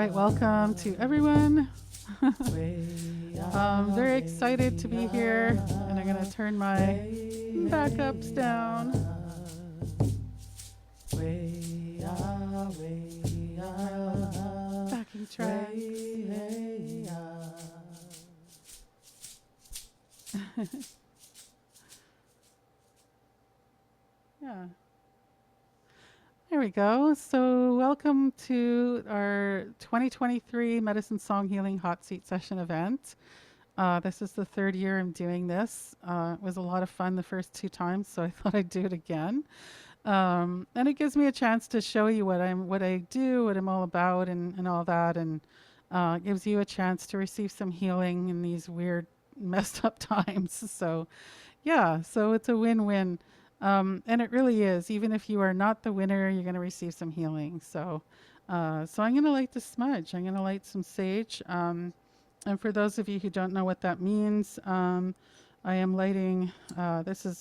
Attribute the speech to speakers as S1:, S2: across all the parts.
S1: right, welcome to everyone. Very excited to be here, and I'm going to turn my backups down. Backing track. Yeah. There we go. So, welcome to our 2023 Medicine Song Healing Hot Seat Session event. This is the third year I'm doing this. It was a lot of fun the first two times, so I thought I'd do it again. And it gives me a chance to show you what I do, what I'm all about, and all that, and gives you a chance to receive some healing in these weird, messed up times. So, yeah, so it's a win-win. And it really is. Even if you are not the winner, you're going to receive some healing. So I'm going to light the smudge. I'm going to light some sage. And for those of you who don't know what that means, I am lighting, this is,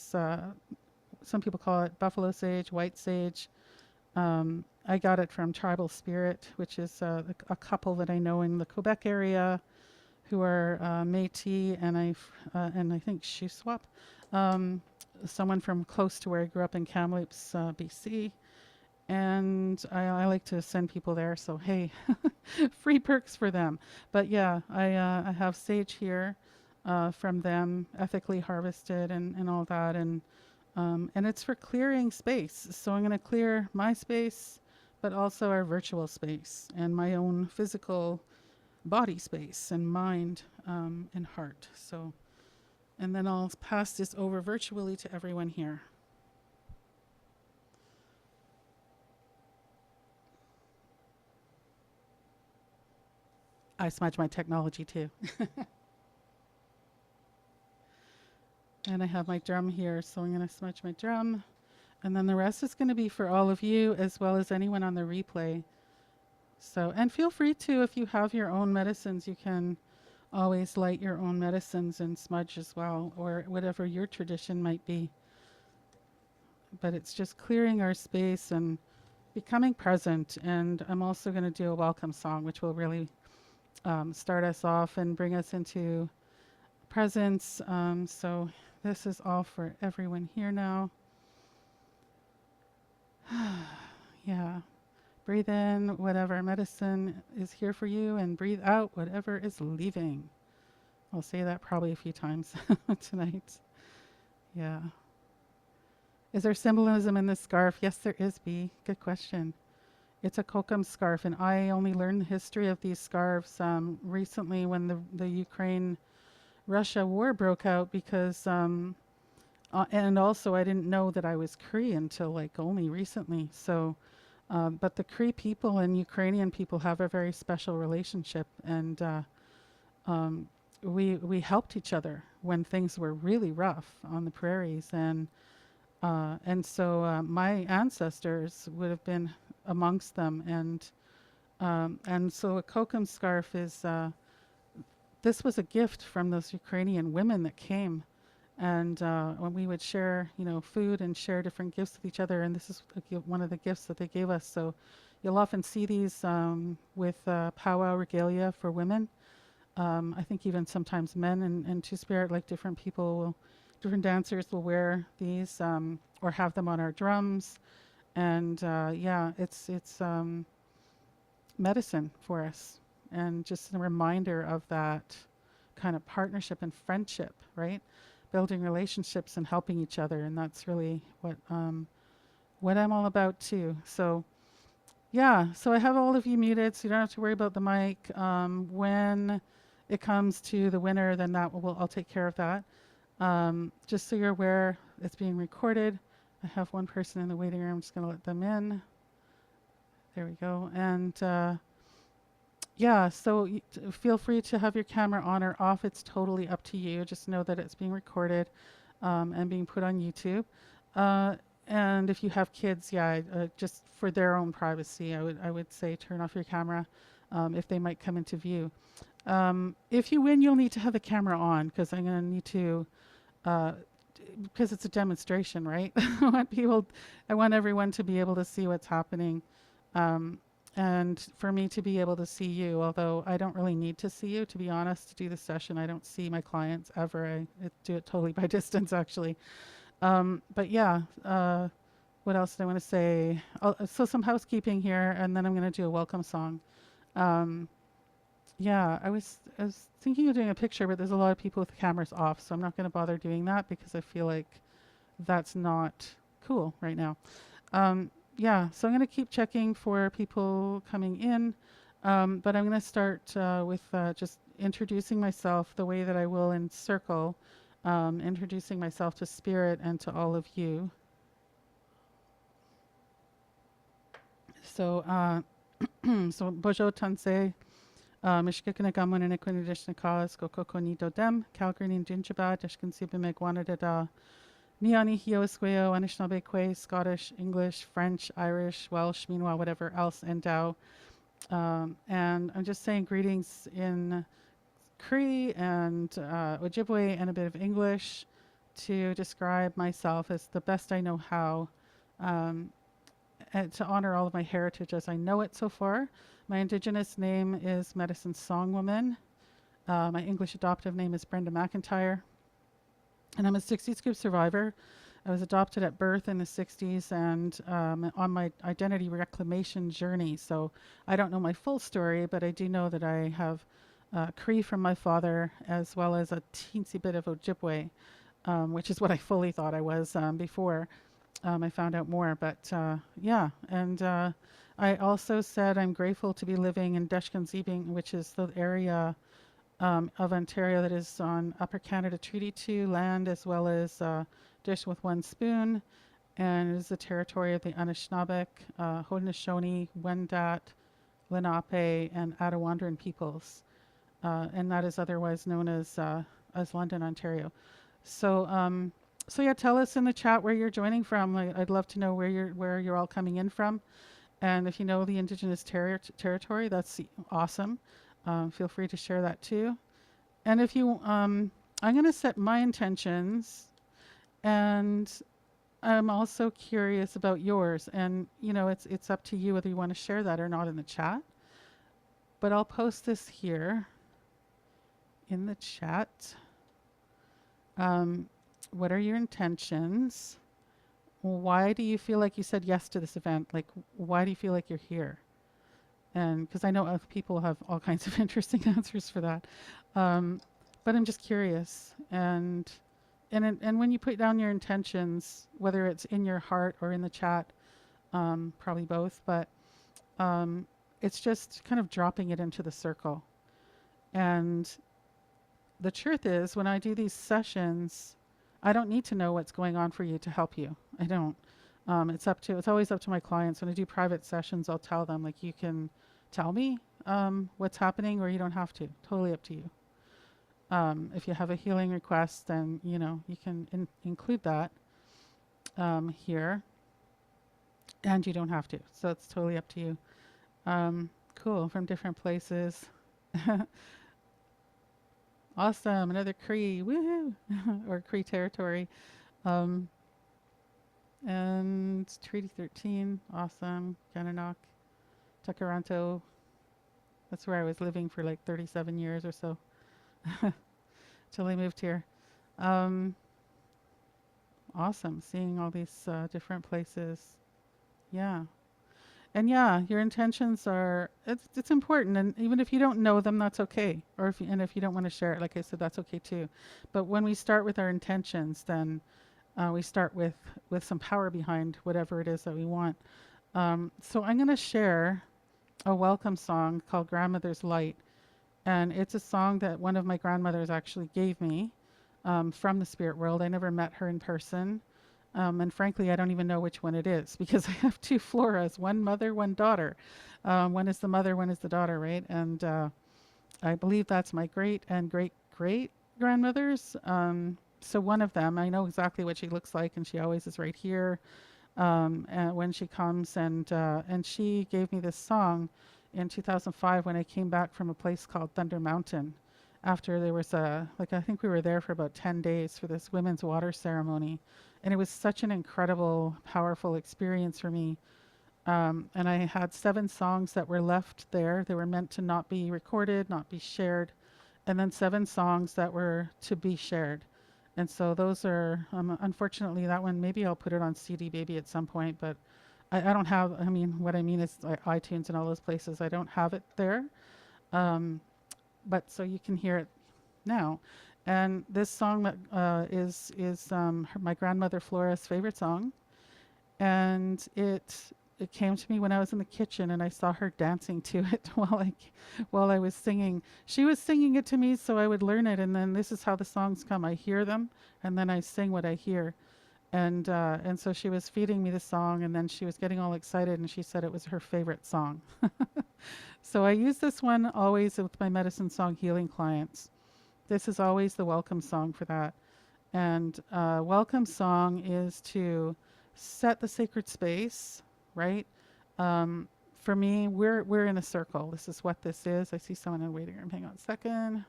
S1: some people call it buffalo sage, white sage. I got it from Tribal Spirit, which is a couple that I know in the Quebec area who are Métis and I think Shuswap. Someone from close to where I grew up in Kamloops, BC. And I like to send people there, so hey, free perks for them. But yeah, I have sage here from them, ethically harvested and all that. And it's for clearing space. So I'm going to clear my space, but also our virtual space and my own physical body space and mind and heart. So, and then I'll pass this over virtually to everyone here. I smudge my technology too. And I have my drum here, so I'm going to smudge my drum. And then the rest is going to be for all of you as well as anyone on the replay. So, and feel free to, if you have your own medicines, you can always light your own medicines and smudge as well, or whatever your tradition might be. But it's just clearing our space and becoming present. And I'm also going to do a welcome song, which will really start us off and bring us into presence. So this is all for everyone here now. Yeah. Breathe in whatever medicine is here for you and breathe out whatever is leaving. I'll say that probably a few times tonight. Yeah. Is there symbolism in this scarf? Yes, there is, B. Good question. It's a kokum scarf, and I only learned the history of these scarves recently when the Ukraine-Russia war broke out because, and also I didn't know that I was Cree until like only recently. So, but the Cree people and Ukrainian people have a very special relationship, and we helped each other when things were really rough on the prairies, and so my ancestors would have been amongst them, and so a kokum scarf is this was a gift from those Ukrainian women that came, and when we would share, food and share different gifts with each other, and this is one of the gifts that they gave us. So you'll often see these with powwow regalia for women. I think even sometimes men and Two-Spirit, like different dancers will wear these or have them on our drums. And yeah, it's medicine for us, and just a reminder of that kind of partnership and friendship, right? Building relationships and helping each other, and that's really what I'm all about too. So yeah, so I have all of you muted, so you don't have to worry about the mic. When it comes to the winner, then I'll take care of that. Just so you're aware, it's being recorded. I have one person in the waiting room. I'm just going to let them in. There we go. And yeah, so feel free to have your camera on or off. It's totally up to you. Just know that it's being recorded and being put on YouTube. And if you have kids, yeah, just for their own privacy, I would say turn off your camera if they might come into view. If you win, you'll need to have the camera on, because I'm going to need to, because it's a demonstration, right? I want everyone to be able to see what's happening. and for me to be able to see you, although I don't really need to see you, to be honest, to do the session. I don't see my clients ever. I do it totally by distance, actually. But yeah, what else did I want to say? So some housekeeping here, and then I'm going to do a welcome song. Um, yeah, I was thinking of doing a picture, but there's a lot of people with the cameras off, so I'm not going to bother doing that because I feel like that's not cool right now. Yeah, so I'm going to keep checking for people coming in, but I'm going to start with just introducing myself the way that I will in circle, introducing myself to Spirit and to all of you. So, so Bojo Tansei, Mishkikana Gamun and Equinidishnakas, Gokoko Nido Dem, Calgary Jinjaba, Deshkin Sibime Guanadada, Niani Hiosqueo, Anishinaabe, Scottish, English, French, Irish, Welsh, meanwhile, whatever else, and Dao. And I'm just saying greetings in Cree and Ojibwe and a bit of English to describe myself as the best I know how, and to honor all of my heritage as I know it so far. My Indigenous name is Medicine Songwoman. My English adoptive name is Brenda MacIntyre. And I'm a 60s group survivor. I was adopted at birth in the 60s and on my identity reclamation journey. So I don't know my full story, but I do know that I have Cree from my father as well as a teensy bit of Ojibwe, which is what I fully thought I was before I found out more. But yeah, and I also said I'm grateful to be living in Deshkanzibing, which is the area of Ontario that is on Upper Canada Treaty 2 land, as well as Dish with One Spoon, and it is the territory of the Anishinaabeg, Haudenosaunee, Wendat, Lenape, and Attawandaron peoples, and that is otherwise known as London, Ontario. So, so yeah, tell us in the chat where you're joining from. I'd love to know where you're all coming in from, and if you know the Indigenous territory, that's awesome. Feel free to share that too. And if you, I'm going to set my intentions, and I'm also curious about yours. And you know, it's up to you whether you want to share that or not in the chat. But I'll post this here in the chat. What are your intentions? Why do you feel like you said yes to this event? Like, why do you feel like you're here? And because I know other people have all kinds of interesting answers for that, but I'm just curious. And when you put down your intentions, whether it's in your heart or in the chat, probably both, but it's just kind of dropping it into the circle. And the truth is, when I do these sessions, I don't need to know what's going on for you to help you. I don't. It's always up to my clients. When I do private sessions, I'll tell them, like, you can tell me what's happening, or you don't have to. Totally up to you. If you have a healing request, then you know you can include that here, and you don't have to. So it's totally up to you. Cool. From different places. Awesome. Another Cree. Woohoo! Or Cree territory. And Treaty 13, awesome. Gananock, Takaranto. That's where I was living for like 37 years or so till I moved here. Awesome, seeing all these different places. Yeah. And yeah, your intentions are, it's important. And even if you don't know them, that's okay. Or if you don't want to share it, like I said, that's okay too. But when we start with our intentions, then we start with some power behind whatever it is that we want. So I'm going to share a welcome song called Grandmother's Light. And it's a song that one of my grandmothers actually gave me from the spirit world. I never met her in person. And frankly, I don't even know which one it is because I have two Floras, one mother, one daughter. One is the mother, one is the daughter, right? And I believe that's my great and great great grandmothers. So one of them, I know exactly what she looks like, and she always is right here when she comes. And she gave me this song in 2005 when I came back from a place called Thunder Mountain. After there was I think we were there for about 10 days for this women's water ceremony. And it was such an incredible, powerful experience for me. And I had 7 songs that were left there. They were meant to not be recorded, not be shared, and then 7 songs that were to be shared. And so those are, unfortunately, that one, maybe I'll put it on CD Baby at some point, but I don't have, I mean, what I mean is like iTunes and all those places, I don't have it there. Um, but so you can hear it now. And this song is my grandmother Flora's favorite song, and it came to me when I was in the kitchen and I saw her dancing to it while I was singing. She was singing it to me so I would learn it, and then this is how the songs come. I hear them and then I sing what I hear. And so she was feeding me the song, and then she was getting all excited and she said it was her favorite song. So I use this one always with my medicine song healing clients. This is always the welcome song for that. And welcome song is to set the sacred space, right? For me, we're in a circle. This is what this is. I see someone in the waiting room. Hang on a second.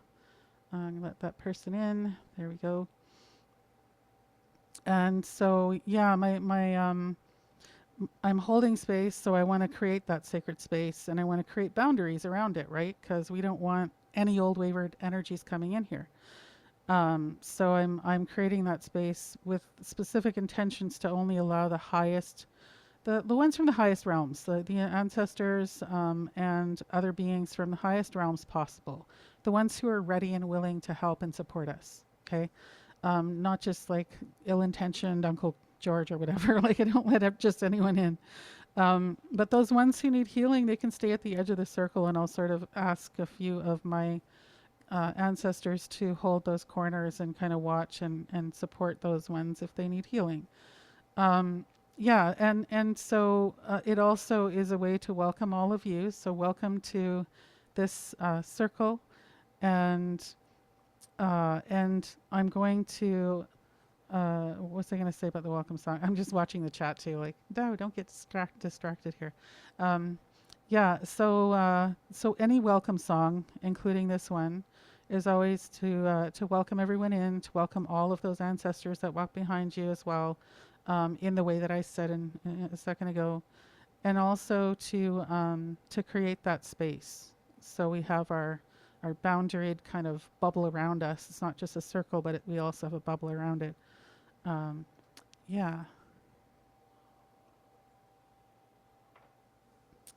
S1: I'm gonna let that person in. There we go. And so yeah, I'm holding space, so I want to create that sacred space, and I want to create boundaries around it, right? Because we don't want any old wayward energies coming in here. So I'm creating that space with specific intentions to only allow the highest, the ones from the highest realms, the ancestors and other beings from the highest realms possible, the ones who are ready and willing to help and support us. Okay, not just like ill-intentioned Uncle George or whatever. Like I don't let up just anyone in. But those ones who need healing, they can stay at the edge of the circle, and I'll sort of ask a few of my ancestors to hold those corners and kind of watch and support those ones if they need healing. Yeah, and so it also is a way to welcome all of you. So welcome to this circle, and I'm going to. What was I going to say about the welcome song? I'm just watching the chat too. Like, no, don't get distracted here. Yeah, so any welcome song, including this one, is always to welcome everyone in, to welcome all of those ancestors that walk behind you as well, in the way that I said in a second ago, and also to create that space. So we have our boundaried kind of bubble around us. It's not just a circle, but we also have a bubble around it. Yeah.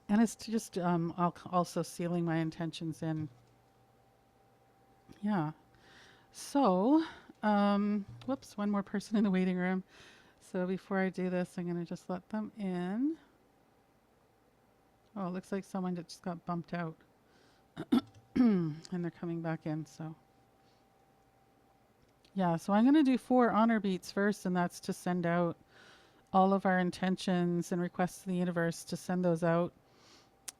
S1: And it's just also sealing my intentions in. Yeah. So, whoops, one more person in the waiting room. So before I do this, I'm going to just let them in. Oh, it looks like someone just got bumped out. And they're coming back in, so. Yeah, so I'm going to do 4 honor beats first, and that's to send out all of our intentions and requests to the universe, to send those out,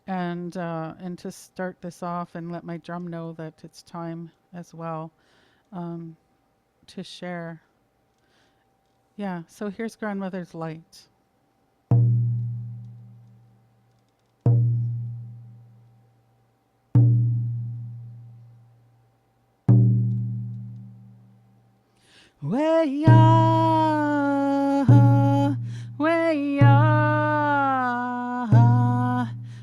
S1: and to start this off and let my drum know that it's time as well to share. Yeah, so here's Grandmother's Light. Way ah, way ah,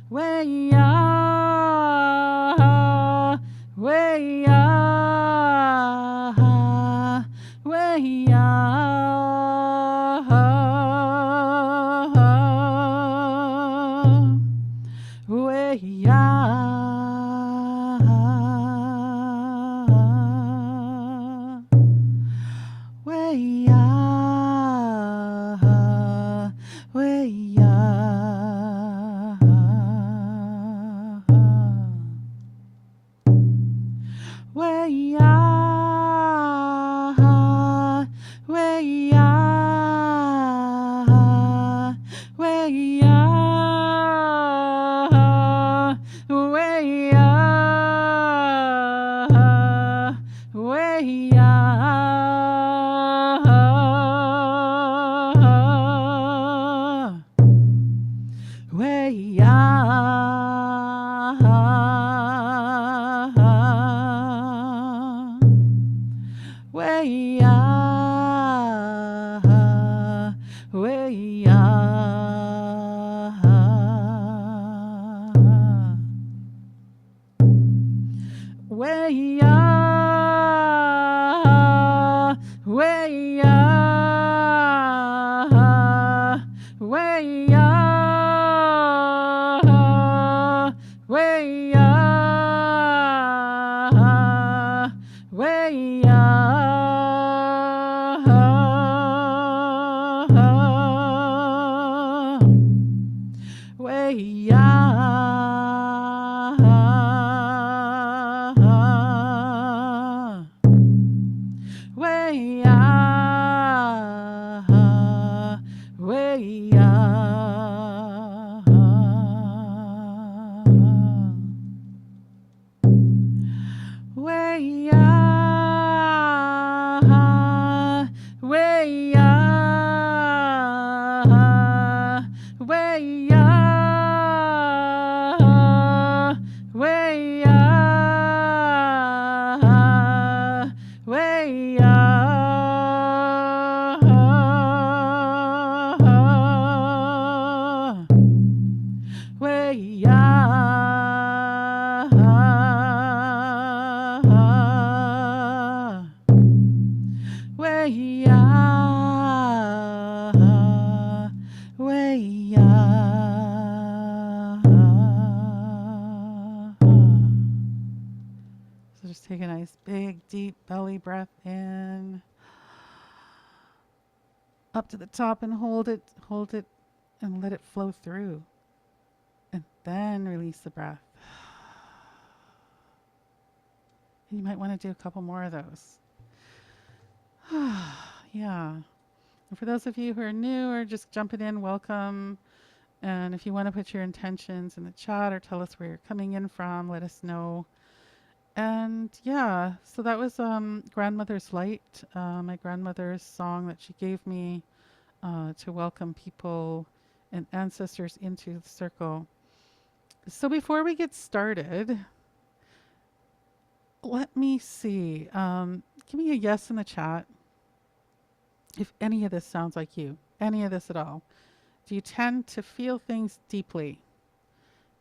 S1: way ah, way ah, way ah, way ah. Way ah, way ah, way ah, way ah, way ah, way ah, way ah, way ah, way ah, way ah. way ah, way ah, way ah, way ah, way ah, way ah, way ah, way ah, way ah, way ah. So just take a nice big deep belly breath in, up to the top, and hold it, and let it flow through. And then release the breath. You might want to do a couple more of those. Yeah. And for those of you who are new or just jumping in, welcome. And if you want to put your intentions in the chat or tell us where you're coming in from, let us know. And yeah, so that was Grandmother's Light, my grandmother's song that she gave me to welcome people and ancestors into the circle. So before we get started, let me see. Give me a yes in the chat if any of this sounds like you, any of this at all. Do you tend to feel things deeply?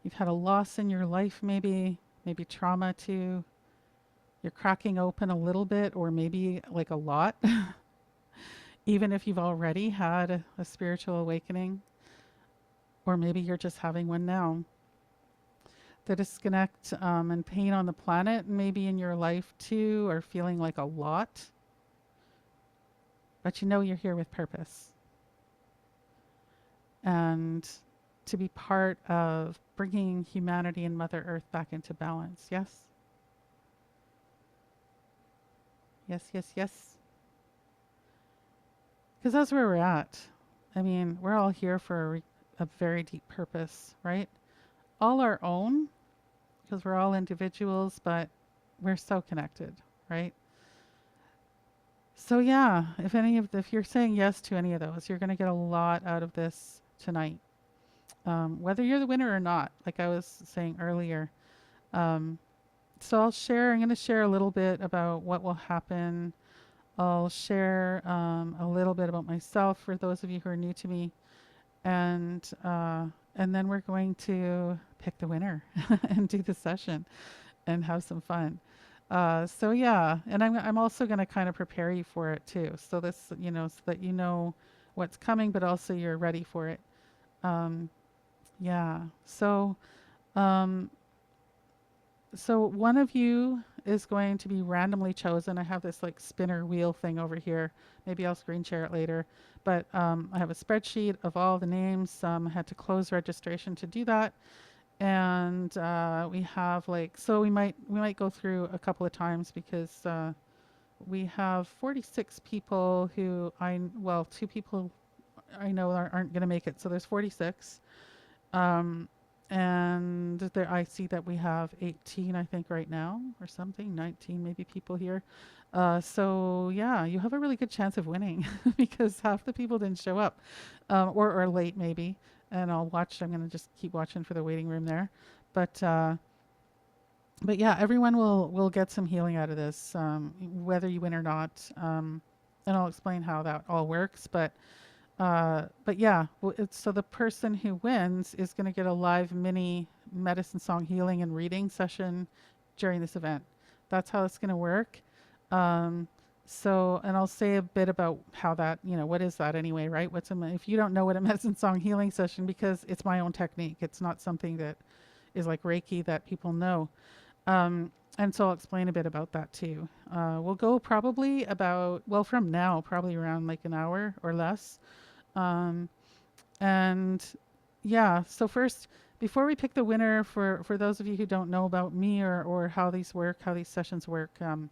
S1: You've had a loss in your life, maybe trauma too. You're cracking open a little bit, or maybe like a lot, even if you've already had a spiritual awakening, or maybe you're just having one now. The disconnect and pain on the planet, maybe in your life too, are feeling like a lot. But you know you're here with purpose. And to be part of bringing humanity and Mother Earth back into balance. Yes? Yes, yes, yes. Because that's where we're at. I mean, we're all here for a very deep purpose, right? All our own, because we're all individuals, but we're so connected, right? So yeah, if you're saying yes to any of those, you're going to get a lot out of this tonight. Whether you're the winner or not, like I was saying earlier. So I'm going to share a little bit about what will happen. I'll share a little bit about myself for those of you who are new to me. And then we're going to pick the winner and do the session and have some fun. So yeah, and I'm also going to kind of prepare you for it too. So this, so that you know what's coming, but also you're ready for it. Yeah. So one of you is going to be randomly chosen. I have this like spinner wheel thing over here. Maybe I'll screen share it later. But I have a spreadsheet of all the names. I had to close registration to do that. And we have we might go through a couple of times because we have 46 people who two people I know aren't going to make it. So there's 46. And there I see that we have 18, I think, right now or something, 19 maybe people here. So yeah, you have a really good chance of winning because half the people didn't show up, or late maybe. And I'm going to just keep watching for the waiting room there. But yeah, everyone will get some healing out of this, whether you win or not. And I'll explain how that all works. But yeah, so the person who wins is going to get a live mini medicine song healing and reading session during this event. That's how it's going to work. And I'll say a bit about how that, what is that anyway, right? If you don't know what a medicine song healing session, because it's my own technique, it's not something that is like Reiki that people know. And so I'll explain a bit about that too. We'll go probably from now, probably around like an hour or less. And yeah, so first, before we pick the winner, for those of you who don't know about me or how these work, how these sessions work, I'm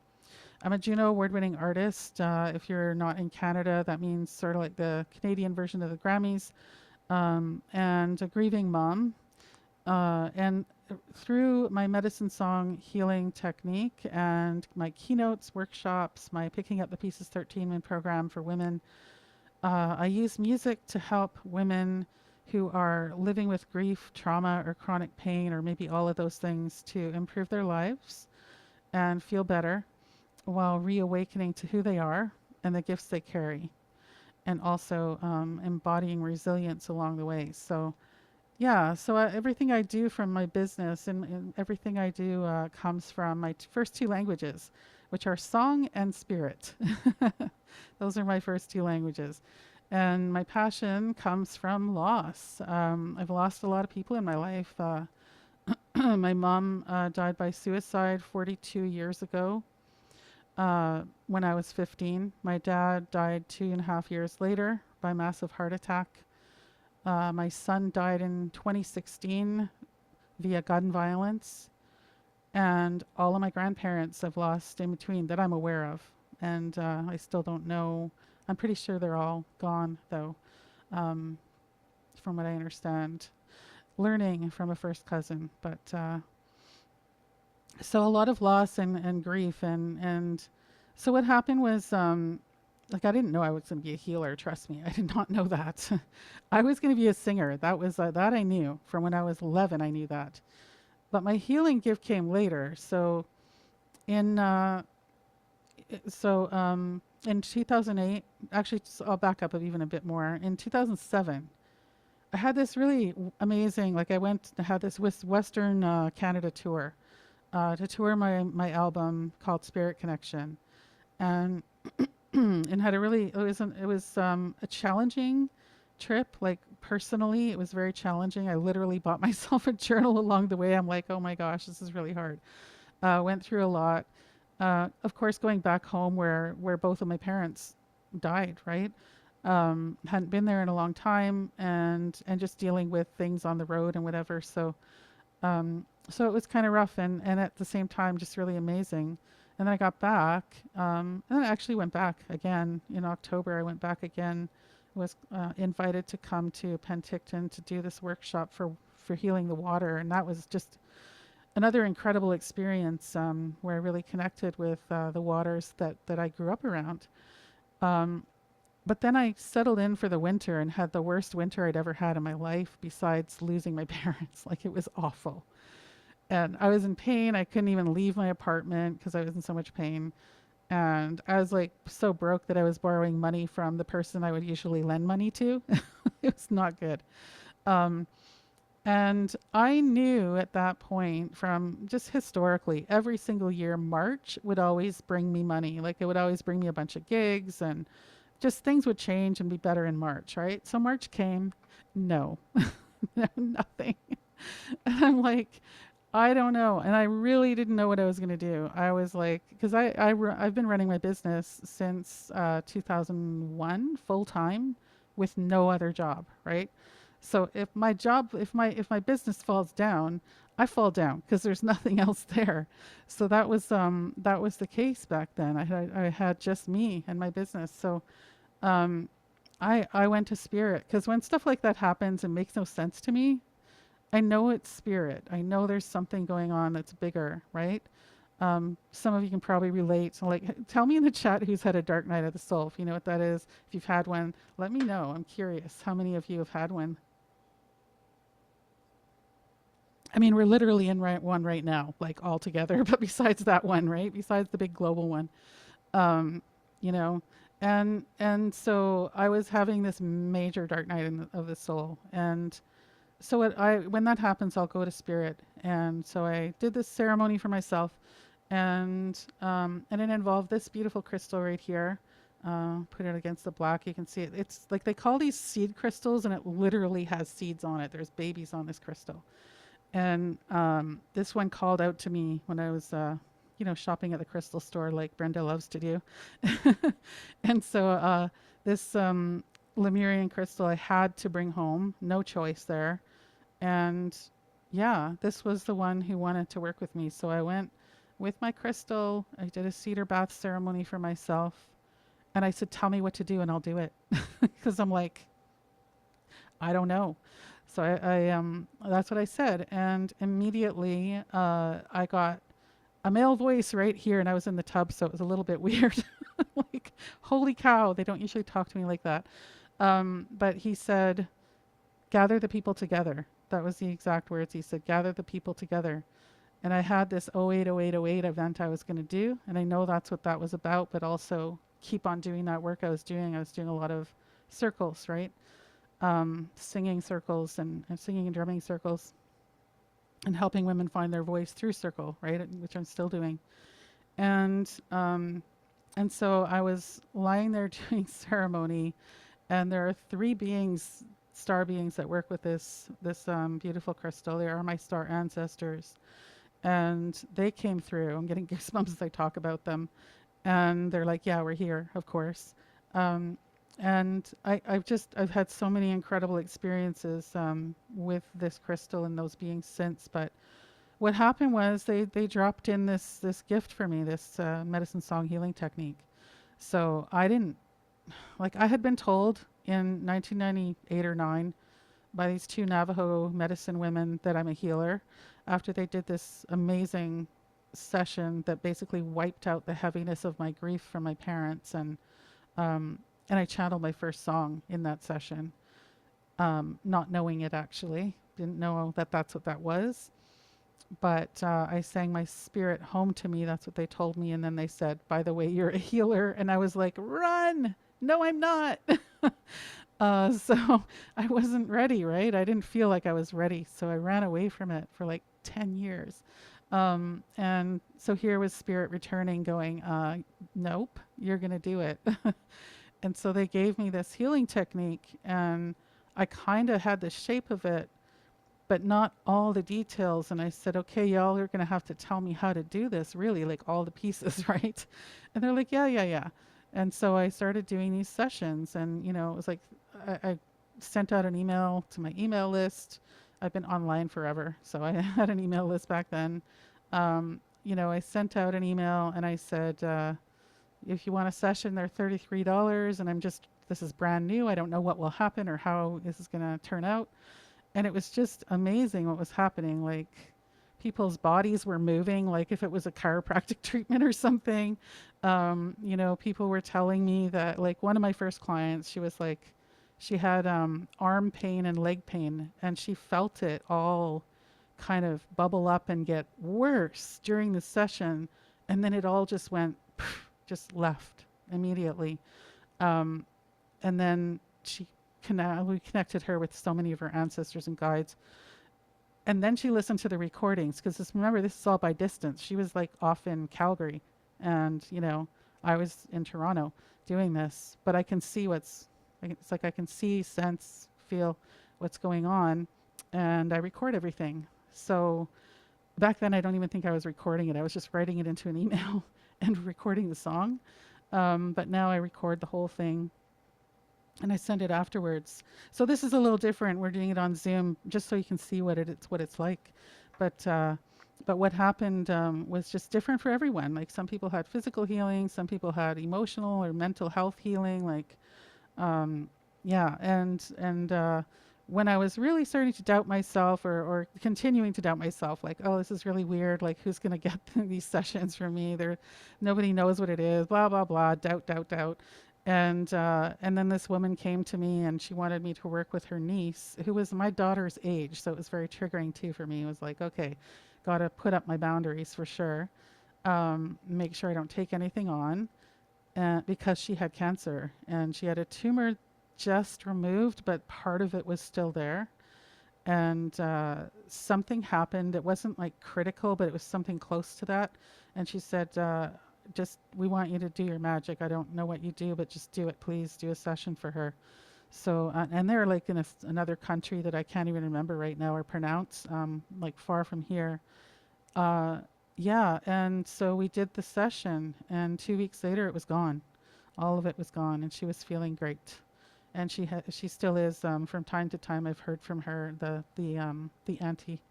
S1: a Juno award-winning artist. If you're not in Canada, that means sort of like the Canadian version of the Grammys, and a grieving mom. And through my medicine song healing technique and my keynotes, workshops, my Picking Up the Pieces 13-Min program for women, I use music to help women who are living with grief, trauma, or chronic pain, or maybe all of those things, to improve their lives and feel better while reawakening to who they are and the gifts they carry, and also embodying resilience along the way. So yeah, so everything I do from my business and everything I do comes from my first two languages, which are song and spirit. Those are my first two languages. And my passion comes from loss. I've lost a lot of people in my life. My mom died by suicide 42 years ago when I was 15. My dad died 2.5 years later by massive heart attack. My son died in 2016 via gun violence, and all of my grandparents I've lost in between that I'm aware of, and I still don't know. I'm pretty sure they're all gone, though, from what I understand. Learning from a first cousin, but so a lot of loss and grief, and so what happened was like I didn't know I was going to be a healer. Trust me, I did not know that. I was going to be a singer. That was that I knew from when I was 11. I knew that, but my healing gift came later. So in in 2008, actually, I'll back up even a bit more. In 2007, I had this really amazing. Like I went to had this Western Canada tour to tour my album called Spirit Connection, and and had a really it was a challenging trip. Like personally, it was very challenging. I literally bought myself a journal along the way. I'm like, oh my gosh, this is really hard. Went through a lot. Of course, going back home where both of my parents died, right? Hadn't been there in a long time, and just dealing with things on the road and whatever. So it was kind of rough, and at the same time just really amazing. And then I got back, and then I actually went back again in October. I went back again, was invited to come to Penticton to do this workshop for healing the water, and that was just another incredible experience where I really connected with the waters that I grew up around. But then I settled in for the winter and had the worst winter I'd ever had in my life, besides losing my parents. Like it was awful. And I was in pain. I couldn't even leave my apartment because I was in so much pain. And I was like so broke that I was borrowing money from the person I would usually lend money to. It was not good. Um, and I knew at that point, from just historically, every single year, March would always bring me money. Like it would always bring me a bunch of gigs, and just things would change and be better in March, right? So March came, no, no, nothing. And I'm like, I don't know. And I really didn't know what I was going to do. I was like, because I've been running my business since 2001 full time with no other job, right? So if my business falls down, I fall down because there's nothing else there. So that was the case back then. I had just me and my business. So um, I went to spirit, because when stuff like that happens and makes no sense to me, I know it's spirit. I know there's something going on that's bigger, right? Some of you can probably relate. So, like, tell me in the chat who's had a dark night of the soul. If you know what that is, if you've had one, let me know. I'm curious. How many of you have had one? I mean, we're literally in one right now, like all together. But besides that one, right? Besides the big global one, um, you know, and so I was having this major dark night of the soul, and so when that happens, I'll go to spirit. And so I did this ceremony for myself, and it involved this beautiful crystal right here. Put it against the black. You can see it. It's like they call these seed crystals, and it literally has seeds on it. There's babies on this crystal. And this one called out to me when I was, shopping at the crystal store, like Brenda loves to do. And so this Lemurian crystal I had to bring home, no choice there. And yeah, this was the one who wanted to work with me. So I went with my crystal. I did a cedar bath ceremony for myself. And I said, tell me what to do and I'll do it. Because I'm like, I don't know. So that's what I said. And immediately I got a male voice right here, and I was in the tub, so it was a little bit weird. Like, holy cow, they don't usually talk to me like that. But he said, gather the people together. That was the exact words. He said, gather the people together. And I had this 080808 event I was going to do, and I know that's what that was about, but also keep on doing that work I was doing. I was doing a lot of circles, right? Singing circles and singing and drumming circles and helping women find their voice through circle, right? Which I'm still doing. And and so I was lying there doing ceremony, and there are three beings, star beings, that work with this beautiful crystal. They are my star ancestors, and they came through. I'm getting goosebumps as I talk about them, and they're like, "Yeah, we're here, of course." Um, and I've had so many incredible experiences with this crystal and those beings since. But what happened was they dropped in this gift for me, this medicine song healing technique. So I didn't, like, I had been told in 1998 or 9 by these two Navajo medicine women that I'm a healer after they did this amazing session that basically wiped out the heaviness of my grief from my parents. Um, and I channeled my first song in that session, not knowing it actually. Didn't know that that's what that was. But I sang my spirit home to me. That's what they told me. And then they said, by the way, you're a healer. And I was like, run. No, I'm not. So I wasn't ready, right? I didn't feel like I was ready. So I ran away from it for like 10 years. And so here was spirit returning, going, nope, you're going to do it. And so they gave me this healing technique, and I kind of had the shape of it, but not all the details. And I said, okay, y'all are going to have to tell me how to do this, really, like all the pieces, right? And they're like, yeah, yeah, yeah. And so I started doing these sessions, and, it was like I sent out an email to my email list. I've been online forever, so I had an email list back then. I sent out an email and I said, if you want a session, they're $33, and this is brand new. I don't know what will happen or how this is going to turn out. And it was just amazing what was happening. Like, people's bodies were moving, like if it was a chiropractic treatment or something. People were telling me that, like, one of my first clients, she was like, she had arm pain and leg pain, and she felt it all kind of bubble up and get worse during the session. And then it all just went, just left immediately. Um, and then we connected her with so many of her ancestors and guides. And then she listened to the recordings, because remember, this is all by distance. She was like off in Calgary, and I was in Toronto doing this. But I can see it's like I can see, sense, feel what's going on, and I record everything. So back then, I don't even think I was recording it. I was just writing it into an email and recording the song. But now I record the whole thing and I send it afterwards. So this is a little different. We're doing it on Zoom just so you can see what it's like. But what happened was just different for everyone. Like, some people had physical healing, some people had emotional or mental health healing. Like, yeah, and when I was really starting to doubt myself, or continuing to doubt myself, like, oh, this is really weird. Like, who's going to get these sessions from me? Nobody knows what it is. Blah blah blah. Doubt, doubt, doubt. And then this woman came to me, and she wanted me to work with her niece, who was my daughter's age. So it was very triggering too for me. It was like, okay, got to put up my boundaries for sure. Make sure I don't take anything on, because she had cancer, and she had a tumor just removed, but part of it was still there. And something happened. It wasn't like critical, but it was something close to that. And she said, we want you to do your magic. I don't know what you do, but just do it, please. Do a session for her. So, and they're like in another country that I can't even remember right now or pronounce, like far from here. Yeah, and so we did the session, and 2 weeks later it was gone. All of it was gone, and she was feeling great. and she still is. From time to time, I've heard from her, the auntie,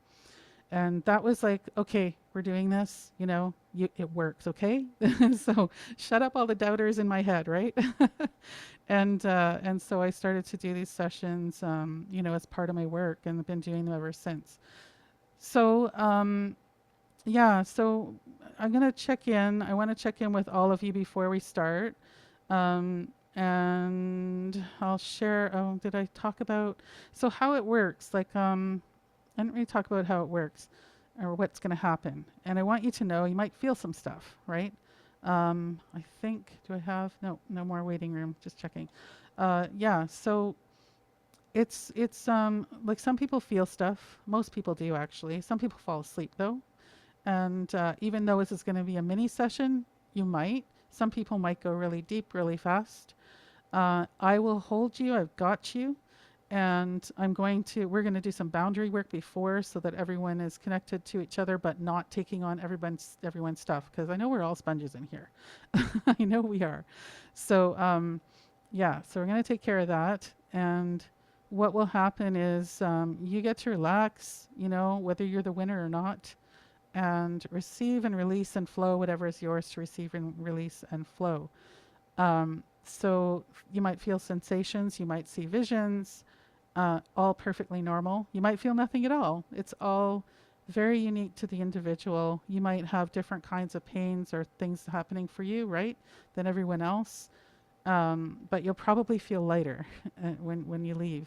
S1: and that was like, okay, we're doing this. It works. Okay, so shut up all the doubters in my head, right? And so I started to do these sessions, as part of my work, and I've been doing them ever since. So yeah, so I'm gonna check in. I want to check in with all of you before we start. And I'll share. Oh, did I talk about so how it works? Like, I didn't really talk about how it works or what's going to happen. And I want you to know you might feel some stuff, right? I think, do I have? No, no more waiting room. Just checking. Yeah, so it's like some people feel stuff. Most people do actually. Some people fall asleep though. And even though this is going to be a mini session, you might. Some people might go really deep, really fast. I will hold you. I've got you. And we're going to do some boundary work before so that everyone is connected to each other, but not taking on everyone's stuff. Because I know we're all sponges in here. I know we are. So, yeah, so we're going to take care of that. And what will happen is you get to relax, whether you're the winner or not, and receive and release and flow whatever is yours to receive and release and flow. So you might feel sensations, you might see visions, all perfectly normal. You might feel nothing at all. It's all very unique to the individual. You might have different kinds of pains or things happening for you, right, than everyone else. But you'll probably feel lighter when you leave.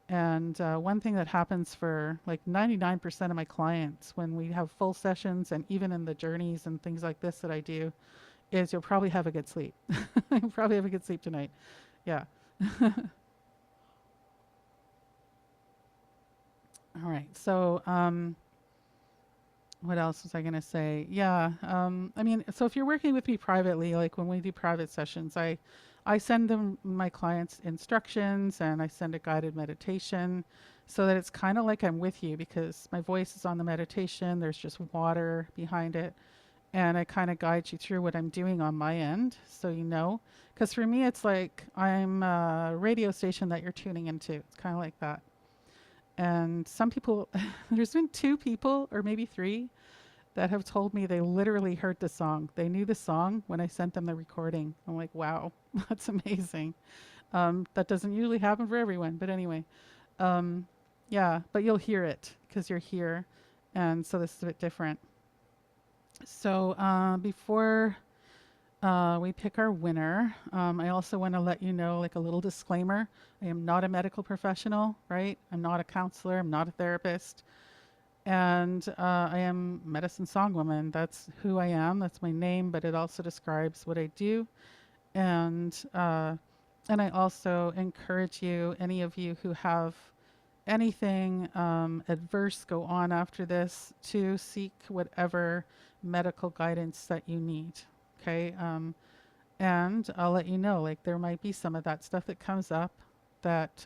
S1: And one thing that happens for like 99% of my clients when we have full sessions and even in the journeys and things like this that I do is you'll probably have a good sleep. You'll probably have a good sleep tonight. Yeah. All right. So what else was I going to say? Yeah. I mean, so if you're working with me privately, like when we do private sessions, I send them my clients instructions and I send a guided meditation so that it's kind of like I'm with you because my voice is on the meditation. There's just water behind it. And I kind of guide you through what I'm doing on my end so you know. Because for me, it's like I'm a radio station that you're tuning into. It's kind of like that. And some people, there's been 2 people or maybe 3 that have told me they literally heard the song. They knew the song when I sent them the recording. I'm like, wow, that's amazing. That doesn't usually happen for everyone, but anyway. Yeah, but you'll hear it because you're here. And so this is a bit different. So before we pick our winner, I also want to let you know, like a little disclaimer, I am not a medical professional, right? I'm not a counselor. I'm not a therapist. And I am Medicine Song Woman. That's who I am. That's my name, but it also describes what I do. And I also encourage you, any of you who have anything adverse go on after this, to seek whatever medical guidance that you need. Okay. And I'll let you know, like, there might be some of that stuff that comes up that,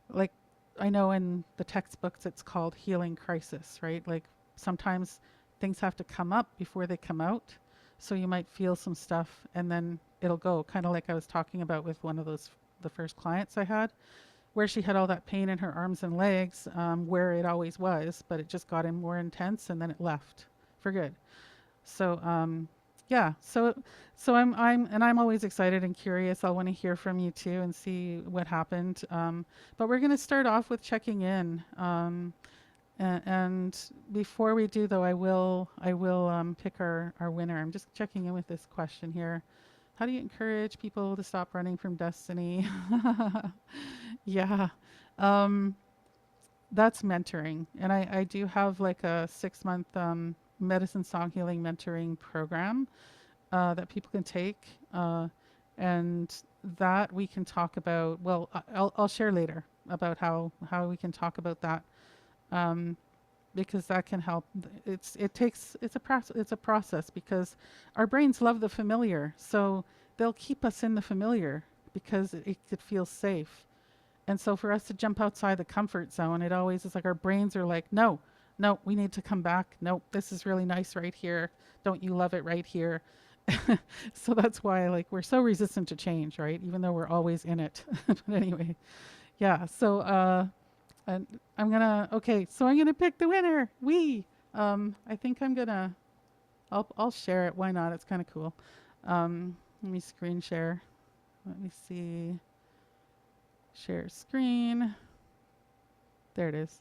S1: like, I know in the textbooks it's called healing crisis, right? Like sometimes things have to come up before they come out. So you might feel some stuff and then it'll go, kind of like I was talking about with one of those, the first clients I had, where she had all that pain in her arms and legs, where it always was, but it just got more intense and then it left for good. So yeah, so I'm always excited and curious. I'll want to hear from you too and see what happened. But we're going to start off with checking in. And before we do, though, I will pick our winner. I'm just checking in with this question here. How do you encourage people to stop running from destiny? Yeah, that's mentoring, and I do have like a 6-month medicine song healing mentoring program that people can take, and that we can talk about. Well, I'll share later about how we can talk about that, because that can help. It's a process because our brains love the familiar, so they'll keep us in the familiar because it feels safe. And so for us to jump outside the comfort zone, it always is like our brains are like, no, we need to come back. No, this is really nice right here. Don't you love it right here? So that's why like we're so resistant to change, right? Even though we're always in it. But anyway, yeah. So and okay, so I'm gonna pick the winner. I think I'll share it. Why not? It's kind of cool. Let me screen share. Let me see. Share screen. There it is.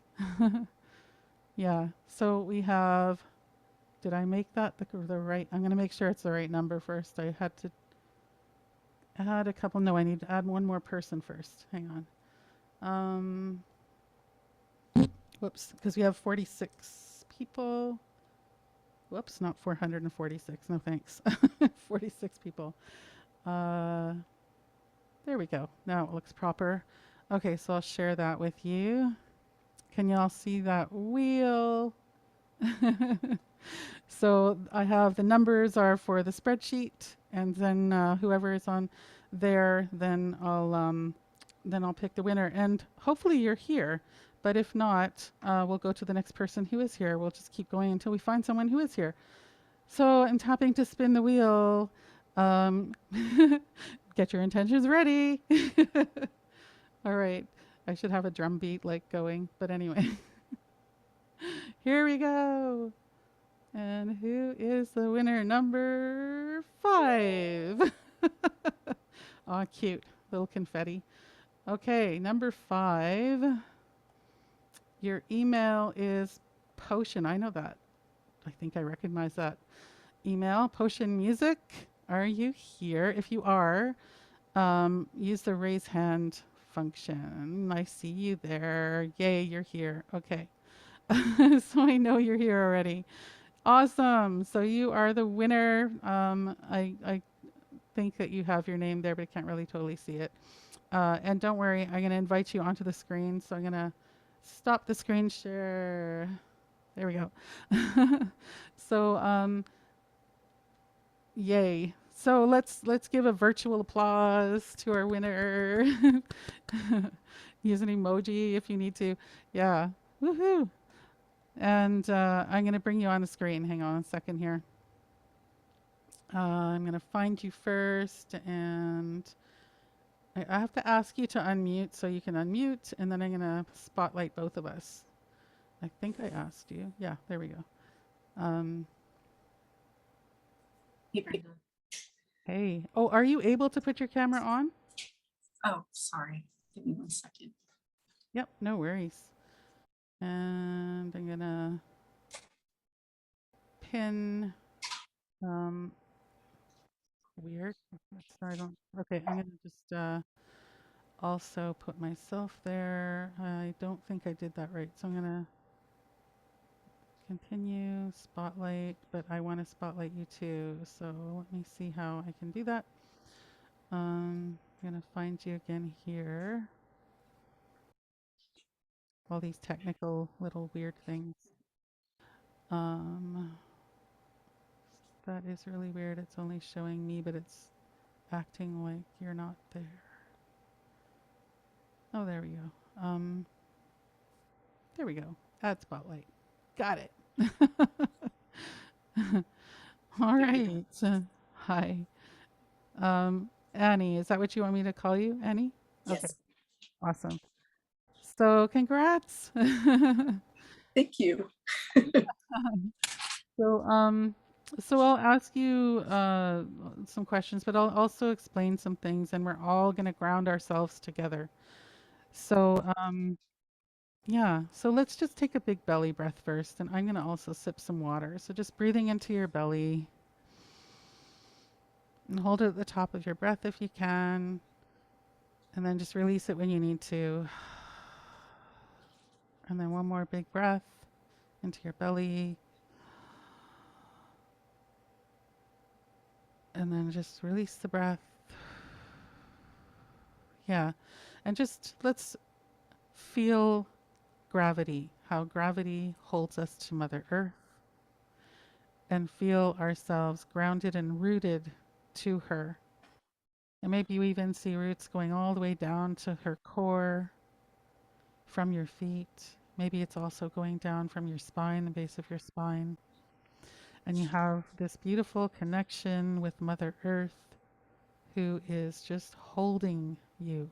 S1: Yeah. So we have, did I make that the right? I'm going to make sure it's the right number first. I had to add a couple. No, I need to add one more person first. Hang on. Whoops, because we have 46 people. Whoops, not 446. No thanks. 46 people. Uh, there we go. Now it looks proper. Okay, so I'll share that with you. Can y'all see that wheel? So I have the numbers are for the spreadsheet, and then whoever is on there, then I'll pick the winner. And hopefully you're here, but if not, we'll go to the next person who is here. We'll just keep going until we find someone who is here. So I'm tapping to spin the wheel. Um, get your intentions ready. All right. I should have a drum beat like going, but anyway. Here we go. And who is the winner? Number 5. Aw, cute. Little confetti. Okay, number 5. Your email is Potion. I know that. I think I recognize that email. Potion Music. Are you here? If you are, use the raise hand function. I see you there. Yay, you're here. Okay. So I know you're here already. Awesome. So you are the winner. I think that you have your name there, but I can't really totally see it. And don't worry, I'm going to invite you onto the screen. So I'm going to stop the screen share. There we go. So yay. So let's give a virtual applause to our winner. Use an emoji if you need to. Yeah. Woohoo. And I'm going to bring you on the screen. Hang on a second here. I'm going to find you first, and I have to ask you to unmute so you can unmute, and then I'm going to spotlight both of us. I think I asked you. Yeah, there we go.
S2: Hey, Brenda.
S1: Hey. Oh, are you able to put your camera on?
S2: Oh, sorry. Give me 1 second.
S1: Yep, no worries. And I'm going to pin weird. Sorry, I don't. Okay, I'm going to just also put myself there. I don't think I did that right, so I'm going to continue spotlight, but I want to spotlight you too. So let me see how I can do that. I'm going to find you again here. All these technical little weird things. That is really weird. It's only showing me, but it's acting like you're not there. Oh, there we go. There we go. Add spotlight. Got it. All right. Hi. Annie, is that what you want me to call you? Annie? Okay.
S2: Yes.
S1: Awesome. So congrats.
S2: Thank you.
S1: So so I'll ask you some questions, but I'll also explain some things, and we're all going to ground ourselves together. So yeah, so let's just take a big belly breath first, and I'm going to also sip some water. So just breathing into your belly and hold it at the top of your breath if you can, and then just release it when you need to. And then one more big breath into your belly. And then just release the breath. Yeah. And just let's feel gravity, how gravity holds us to Mother Earth, and feel ourselves grounded and rooted to her. And maybe you even see roots going all the way down to her core from your feet. Maybe it's also going down from your spine, the base of your spine. and you have this beautiful connection with Mother Earth, who is just holding you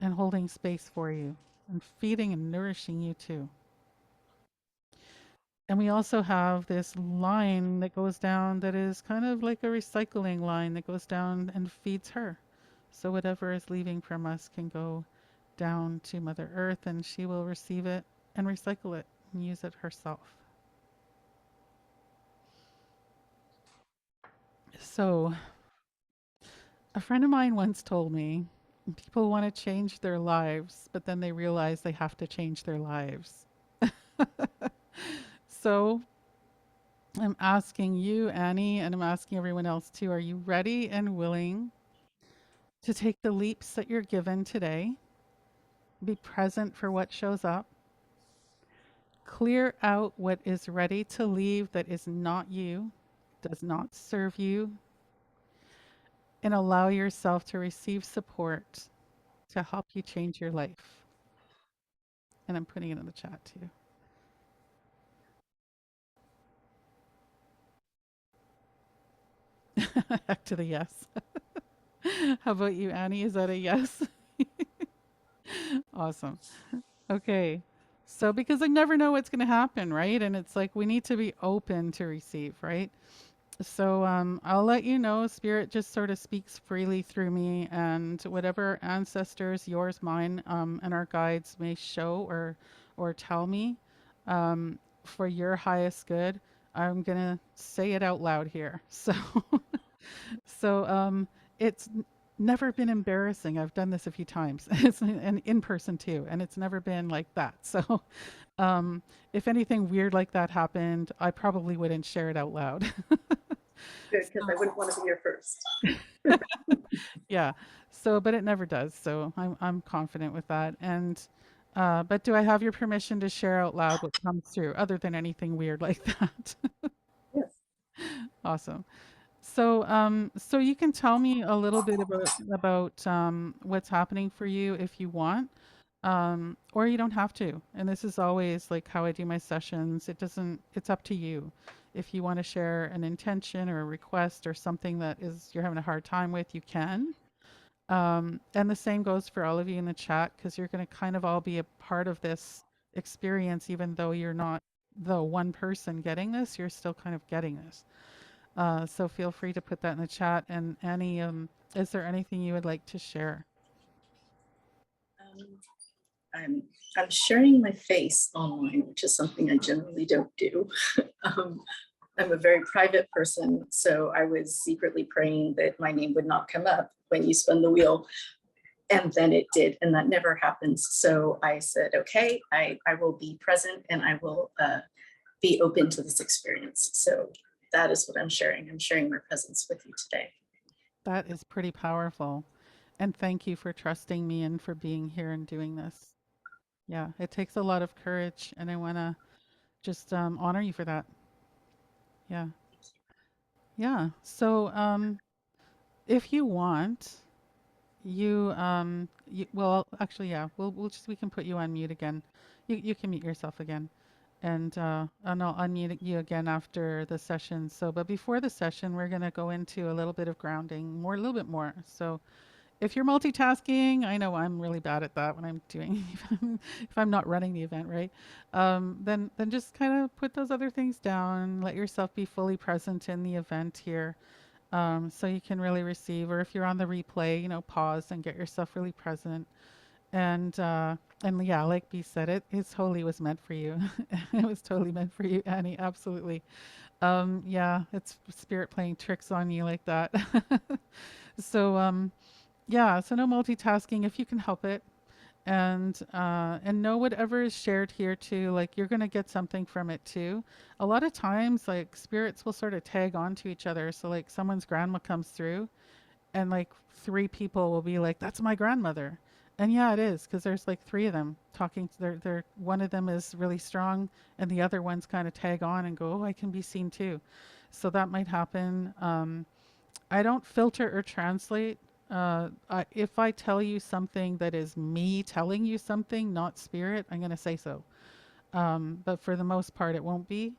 S1: and holding space for you and feeding and nourishing you too. And we also have this line that goes down that is kind of like a recycling line that goes down and feeds her. So whatever is leaving from us can go down to Mother Earth and she will receive it and recycle it and use it herself. So a friend of mine once told me people want to change their lives, but then they realize they have to change their lives. So I'm asking you, Annie, and I'm asking everyone else too, are you ready and willing to take the leaps that you're given today? Be present for what shows up. Clear out what is ready to leave that is not you, does not serve you, and allow yourself to receive support to help you change your life. And I'm putting it in the chat too. Back to the yes. How about you, Annie? Is that a yes? Awesome. Okay. So, because I never know what's going to happen, right? And it's like we need to be open to receive, right? So, I'll let you know. Spirit just sort of speaks freely through me, and whatever ancestors, yours, mine, and our guides may show or tell me, for your highest good, I'm gonna say it out loud here. So, so it's never been embarrassing. I've done this a few times. It's and in person too, and it's never been like that. So, um, if anything weird like that happened, I probably wouldn't share it out loud.
S2: Good, because I wouldn't want to be here first.
S1: Yeah. So, but it never does. So I'm confident with that. And but do I have your permission to share out loud what comes through, other than anything weird like that?
S2: Yes.
S1: Awesome. So, so you can tell me a little bit about what's happening for you if you want, or you don't have to. And this is always like how I do my sessions. It doesn't. It's up to you. If you want to share an intention or a request or something that is you're having a hard time with, you can. And the same goes for all of you in the chat because you're going to kind of all be a part of this experience, even though you're not the one person getting this. You're still kind of getting this. So feel free to put that in the chat. And Annie, is there anything you would like to share?
S2: Um, I'm I'm sharing my face online, which is something I generally don't do. um, I'm a very private person, so I was secretly praying that my name would not come up when you spun the wheel, and then it did, and that never happens. So I said, okay, I will be present and I will be open to this experience. So that is what I'm sharing. I'm sharing my presence with you today.
S1: That is pretty powerful. And thank you for trusting me and for being here and doing this. Yeah, it takes a lot of courage, and I want to just honor you for that. Yeah. Yeah. So, if you want, well, actually, yeah, we can put you on mute again. You can mute yourself again, and I'll unmute you again after the session. So, but before the session, we're gonna go into a little bit of grounding, a little bit more. So, if you're multitasking, I know I'm really bad at that when I'm doing if I'm not running the event, right? Then just kind of put those other things down. Let yourself be fully present in the event here, so you can really receive. Or if you're on the replay, pause and get yourself really present. And yeah, like B said, it totally was meant for you. It was totally meant for you, Annie. Absolutely. Yeah, it's spirit playing tricks on you like that. So yeah, so no multitasking if you can help it. And know whatever is shared here too, like you're gonna get something from it too. A lot of times like spirits will sort of tag on to each other. So like someone's grandma comes through and like three people will be like, that's my grandmother. And yeah, it is because there's like three of them talking. They're one of them is really strong, and the other ones kind of tag on and go, oh, I can be seen too. So that might happen. I don't filter or translate. If I tell you something that is me telling you something, not spirit, I'm going to say so. But for the most part, it won't be.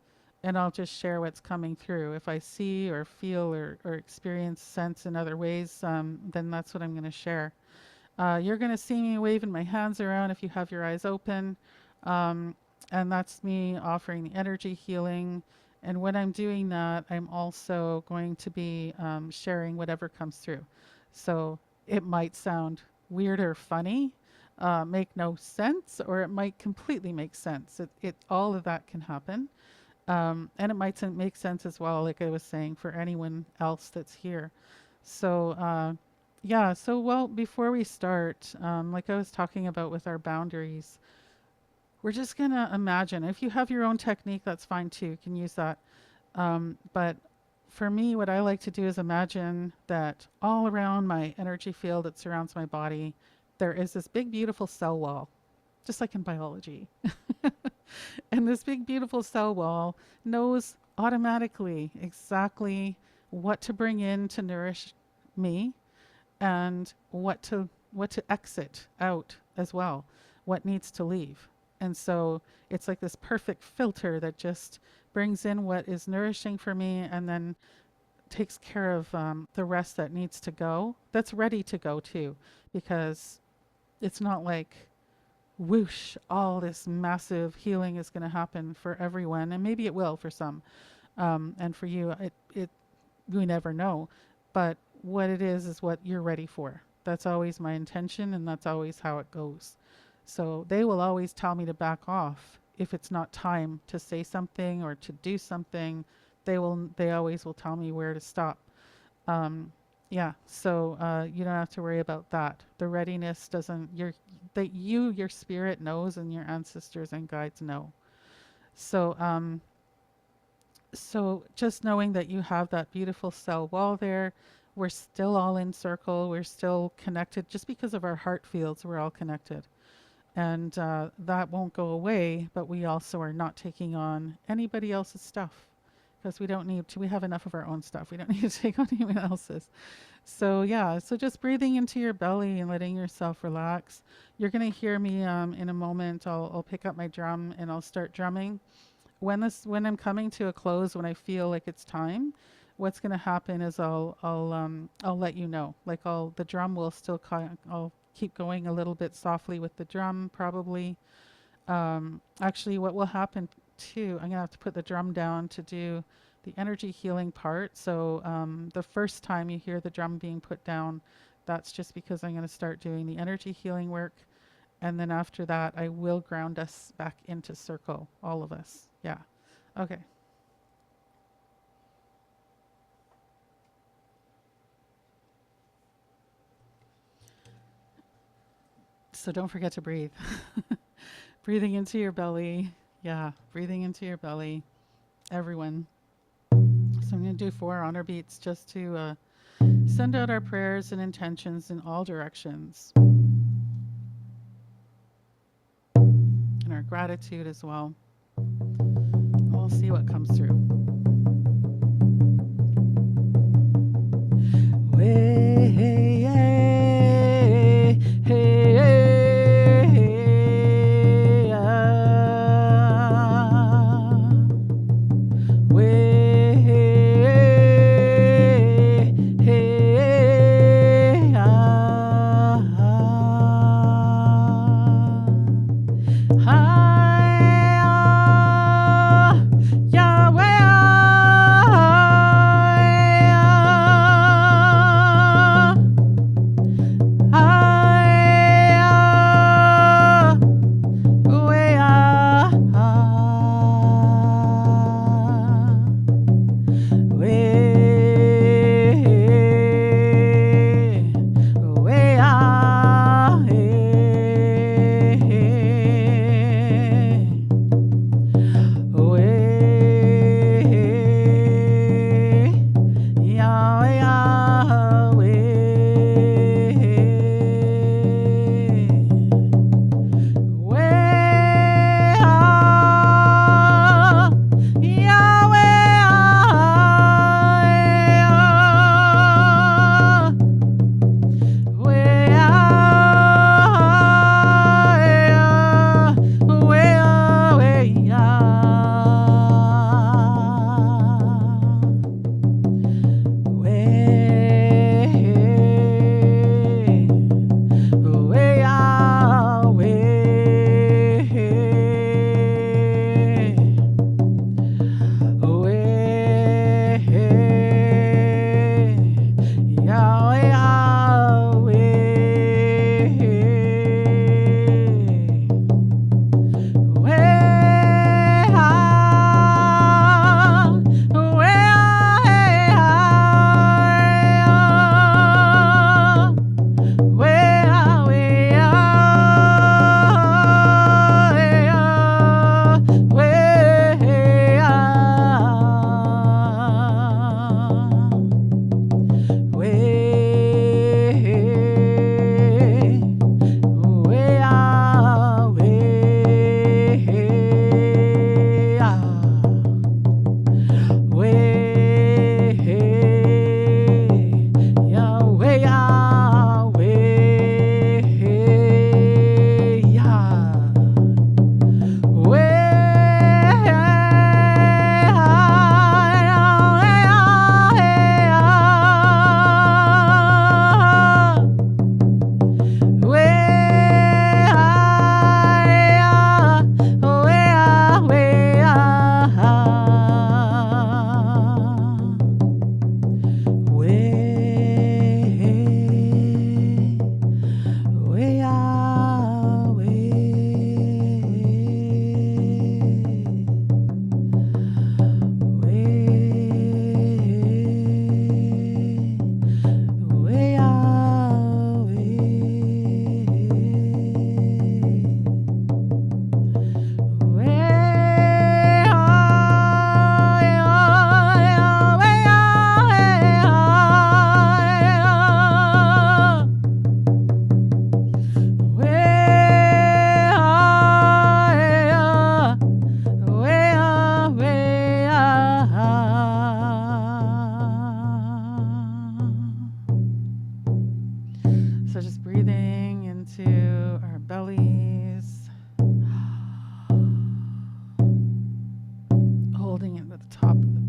S1: and I'll just share what's coming through. If I see or feel or experience sense in other ways, then that's what I'm going to share. You're going to see me waving my hands around if you have your eyes open. Um, and that's me offering the energy healing. And when I'm doing that, I'm also going to be sharing whatever comes through. So it might sound weird or funny, make no sense, or it might completely make sense. All of that can happen. And it might make sense as well, like I was saying, for anyone else that's here. So, yeah, so well, before we start, like I was talking about with our boundaries, we're just going to imagine. If you have your own technique, that's fine too. You can use that. But for me, what I like to do is imagine that all around my energy field that surrounds my body, there is this big, beautiful cell wall, just like in biology. And this big, beautiful cell wall knows automatically exactly what to bring in to nourish me and what to exit out as well, what needs to leave. And so it's like this perfect filter that just brings in what is nourishing for me and then takes care of the rest that needs to go, that's ready to go too, because it's not like whoosh, all this massive healing is going to happen for everyone, and maybe it will for some, and for you, it we never know. But what it is what you're ready for. That's always my intention, and that's always how it goes. So they will always tell me to back off if it's not time to say something or to do something. They always will tell me where to stop. Yeah, so you don't have to worry about that. The readiness doesn't your spirit knows, and your ancestors and guides know. So so just knowing that you have that beautiful cell wall there, we're still all in circle, we're still connected. Just because of our heart fields, we're all connected. And that won't go away, but we also are not taking on anybody else's stuff, because we don't need to. We have enough of our own stuff. We don't need to take on anyone else's. So yeah, so just breathing into your belly and letting yourself relax. You're going to hear me in a moment. I'll pick up my drum and I'll start drumming. When I'm coming to a close, when I feel like it's time, what's going to happen is I'll let you know. Like the drum will still I'll keep going a little bit softly with the drum probably. Actually, what will happen too, I'm going to have to put the drum down to do the energy healing part. So the first time you hear the drum being put down, that's just because I'm going to start doing the energy healing work. And then after that, I will ground us back into circle, all of us. Yeah. Okay. So don't forget to breathe. Breathing into your belly. Yeah, breathing into your belly. Everyone. So I'm going to do 4 honor beats just to send out our prayers and intentions in all directions. And our gratitude as well. We'll see what comes through.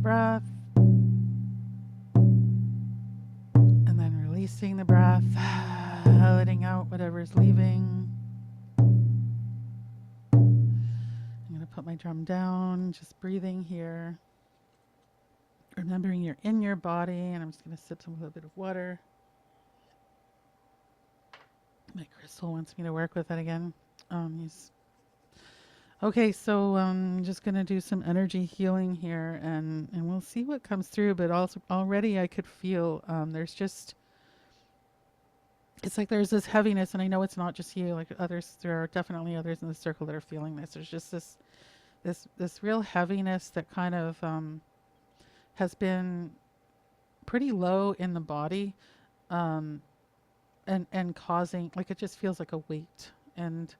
S1: breath and then releasing the breath, letting out whatever's leaving. I'm going to put my drum down, just breathing here, remembering you're in your body, and I'm just going to sip some little bit of water. My crystal wants me to work with it again. He's okay. So just gonna do some energy healing here, and we'll see what comes through. But also already I could feel there's just it's like there's this heaviness, and I know it's not just you. Like others, there are definitely others in the circle that are feeling this. There's just this real heaviness that kind of has been pretty low in the body, um, and causing like it just feels like a weight, and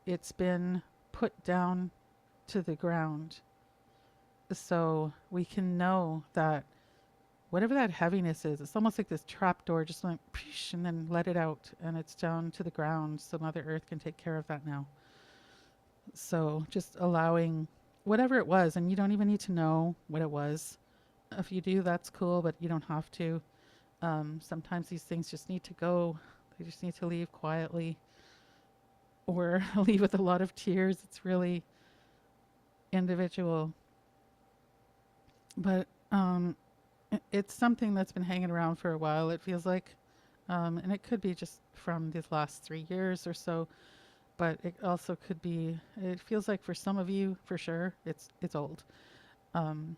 S1: it's been put down to the ground so we can know that whatever that heaviness is, it's almost like this trap door just went and then let it out and it's down to the ground so Mother Earth can take care of that now. So just allowing whatever it was, and you don't even need to know what it was. If you do, that's cool, but you don't have to. Sometimes these things just need to go, they just need to leave quietly or leave with a lot of tears. It's really individual. But it's something that's been hanging around for a while, it feels like. And it could be just from these last 3 years or so, but it also could be, it feels like for some of you, for sure, it's old. Um,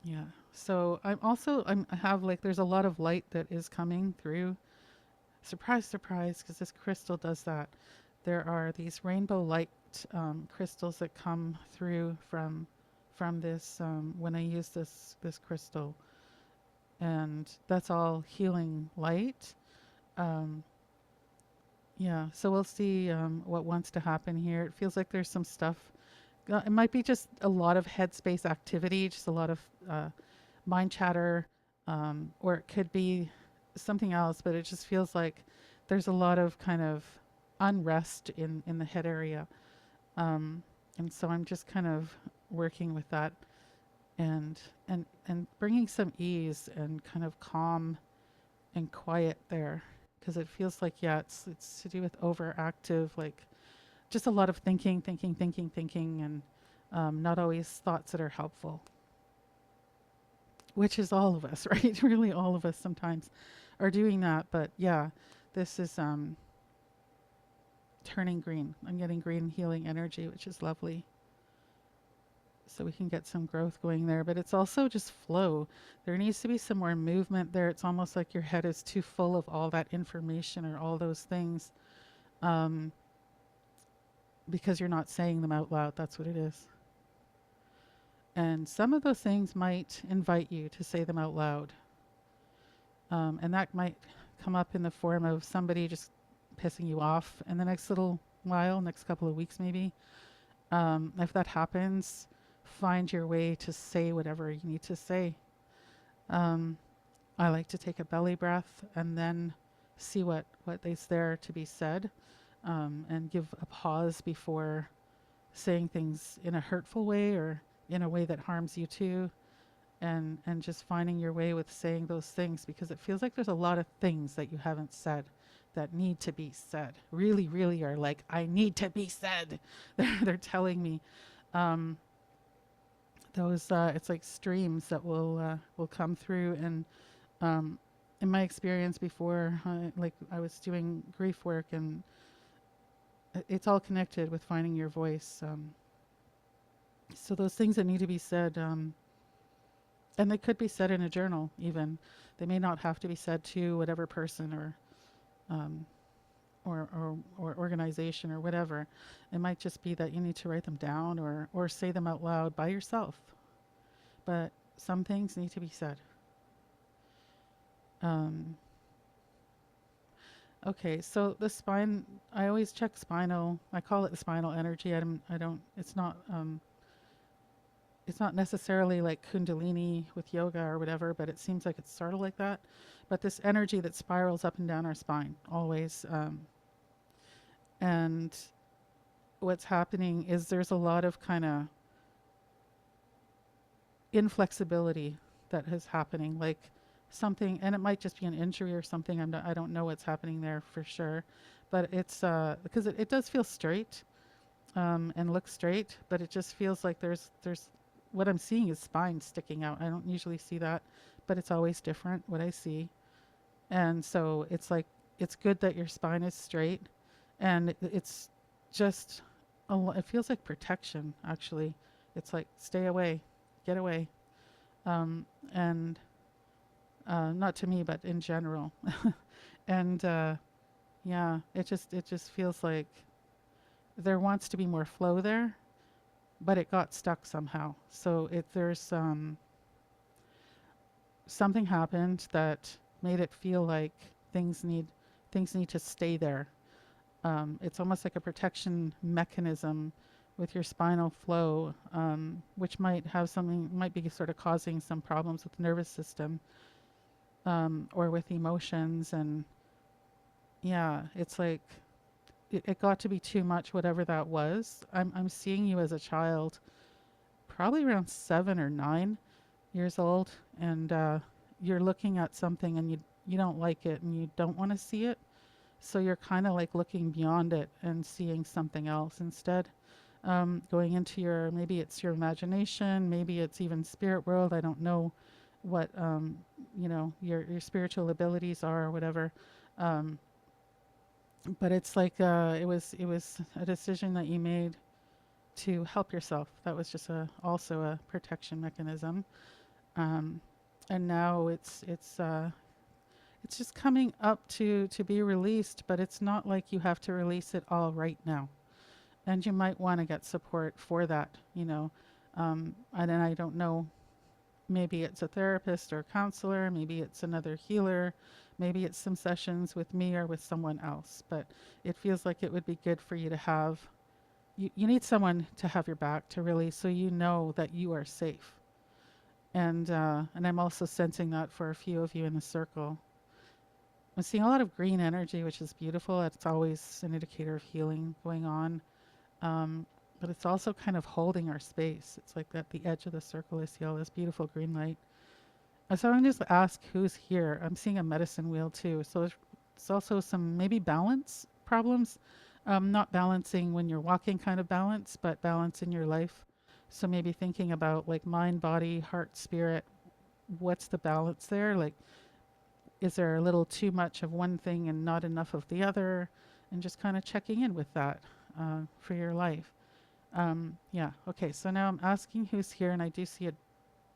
S1: yeah. So I have like, there's a lot of light that is coming through. Surprise, surprise, because this crystal does that. There are these rainbow light crystals that come through from this when I use this crystal, and that's all healing light. Um, yeah, so we'll see what wants to happen here. It feels like there's some stuff. It might be just a lot of headspace activity, just a lot of mind chatter, or it could be something else. But it just feels like there's a lot of kind of unrest in the head area, and so I'm just kind of working with that and and bringing some ease and kind of calm and quiet there, because it feels like, yeah, it's to do with overactive, like just a lot of thinking, and not always thoughts that are helpful, which is all of us, right? Really, all of us sometimes are doing that. But yeah, this is turning green. I'm getting green healing energy, which is lovely. So we can get some growth going there, but it's also just flow. There needs to be some more movement there. It's almost like your head is too full of all that information or all those things, um, because you're not saying them out loud. That's what it is. And some of those things might invite you to say them out loud. And that might come up in the form of somebody just pissing you off in the next little while, next couple of weeks maybe. If that happens, find your way to say whatever you need to say. Um, I like to take a belly breath and then see what is there to be said, and give a pause before saying things in a hurtful way or in a way that harms you too. And just finding your way with saying those things, because it feels like there's a lot of things that you haven't said that need to be said. Really, really are like, I need to be said. They're telling me. Um, those it's like streams that will come through, and um, in my experience before, like I was doing grief work, and it's all connected with finding your voice. So those things that need to be said, and they could be said in a journal even. They may not have to be said to whatever person um, or organization or whatever. It might just be that you need to write them down or say them out loud by yourself. But some things need to be said. Um, okay, so the spine, I always check spinal. I call it the spinal energy. I don't. It's not necessarily like Kundalini with yoga or whatever, but it seems like it's sort of like that. But this energy that spirals up and down our spine always. And what's happening is there's a lot of kind of inflexibility that is happening, like something, and it might just be an injury or something. I don't know what's happening there for sure, but it's because it does feel straight and look straight, but it just feels like there's what I'm seeing is spine sticking out. I don't usually see that, but it's always different what I see. And so it's like it's good that your spine is straight, and it's just it feels like protection actually. It's like stay away, get away, um, and not to me, but in general. And yeah, it just feels like there wants to be more flow there, but it got stuck somehow. So it there's something happened that made it feel like things need things need to stay there. It's almost like a protection mechanism with your spinal flow, which might have something might be sort of causing some problems with the nervous system or with emotions. And yeah, it's like it got to be too much, whatever that was. I'm seeing you as a child, probably around 7 or 9 years old, and you're looking at something and you don't like it and you don't want to see it. So you're kind of like looking beyond it and seeing something else instead. Going into your maybe it's your imagination, maybe it's even spirit world. I don't know what your spiritual abilities are or whatever. Um, but it's like it was a decision that you made to help yourself. That was just a also a protection mechanism. Um, and now it's just coming up to be released, but it's not like you have to release it all right now. And you might want to get support for that, you know. And then I don't know, maybe it's a therapist or a counselor, maybe it's another healer, maybe it's some sessions with me or with someone else. But it feels like it would be good for you to have, you need someone to have your back to really, so you know that you are safe. And I'm also sensing that for a few of you in the circle. I'm seeing a lot of green energy, which is beautiful. It's always an indicator of healing going on. Um, but it's also kind of holding our space. It's like at the edge of the circle, I see all this beautiful green light. So I'm going to just ask who's here. I'm seeing a medicine wheel too. So it's also some maybe balance problems. Not balancing when you're walking kind of balance, but balance in your life. So maybe thinking about like mind, body, heart, spirit. What's the balance there? Like, is there a little too much of one thing and not enough of the other? And just kind of checking in with that for your life. Yeah, okay, so now I'm asking who's here, and I do see a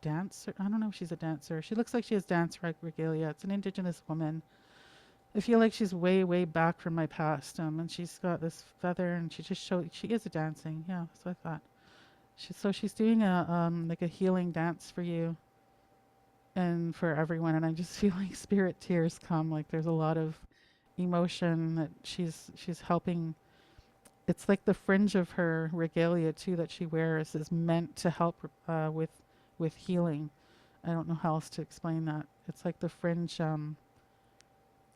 S1: dancer. I don't know if she's a dancer. She looks like she has dance regalia. It's an indigenous woman. I feel like she's way, way back from my past. And she's got this feather, and she just showed she is a dancing. Yeah, that's what I thought. So she's doing a like a healing dance for you and for everyone, and I'm just feeling spirit tears come. Like there's a lot of emotion that she's helping. It's like the fringe of her regalia too that she wears is meant to help with healing. I don't know how else to explain that. It's like the fringe.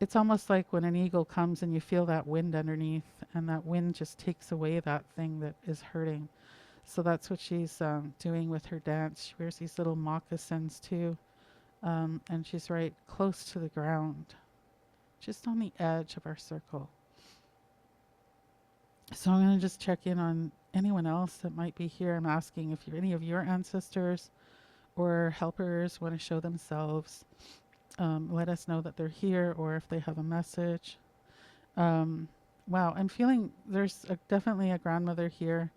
S1: It's almost like when an eagle comes and you feel that wind underneath, and that wind just takes away that thing that is hurting. So that's what she's doing with her dance. She wears these little moccasins too, and she's right close to the ground, just on the edge of our circle. So I'm going to just check in on anyone else that might be here. I'm asking if any of your ancestors or helpers want to show themselves. Let us know that they're here, or if they have a message. Um, wow, I'm feeling there's definitely a grandmother here.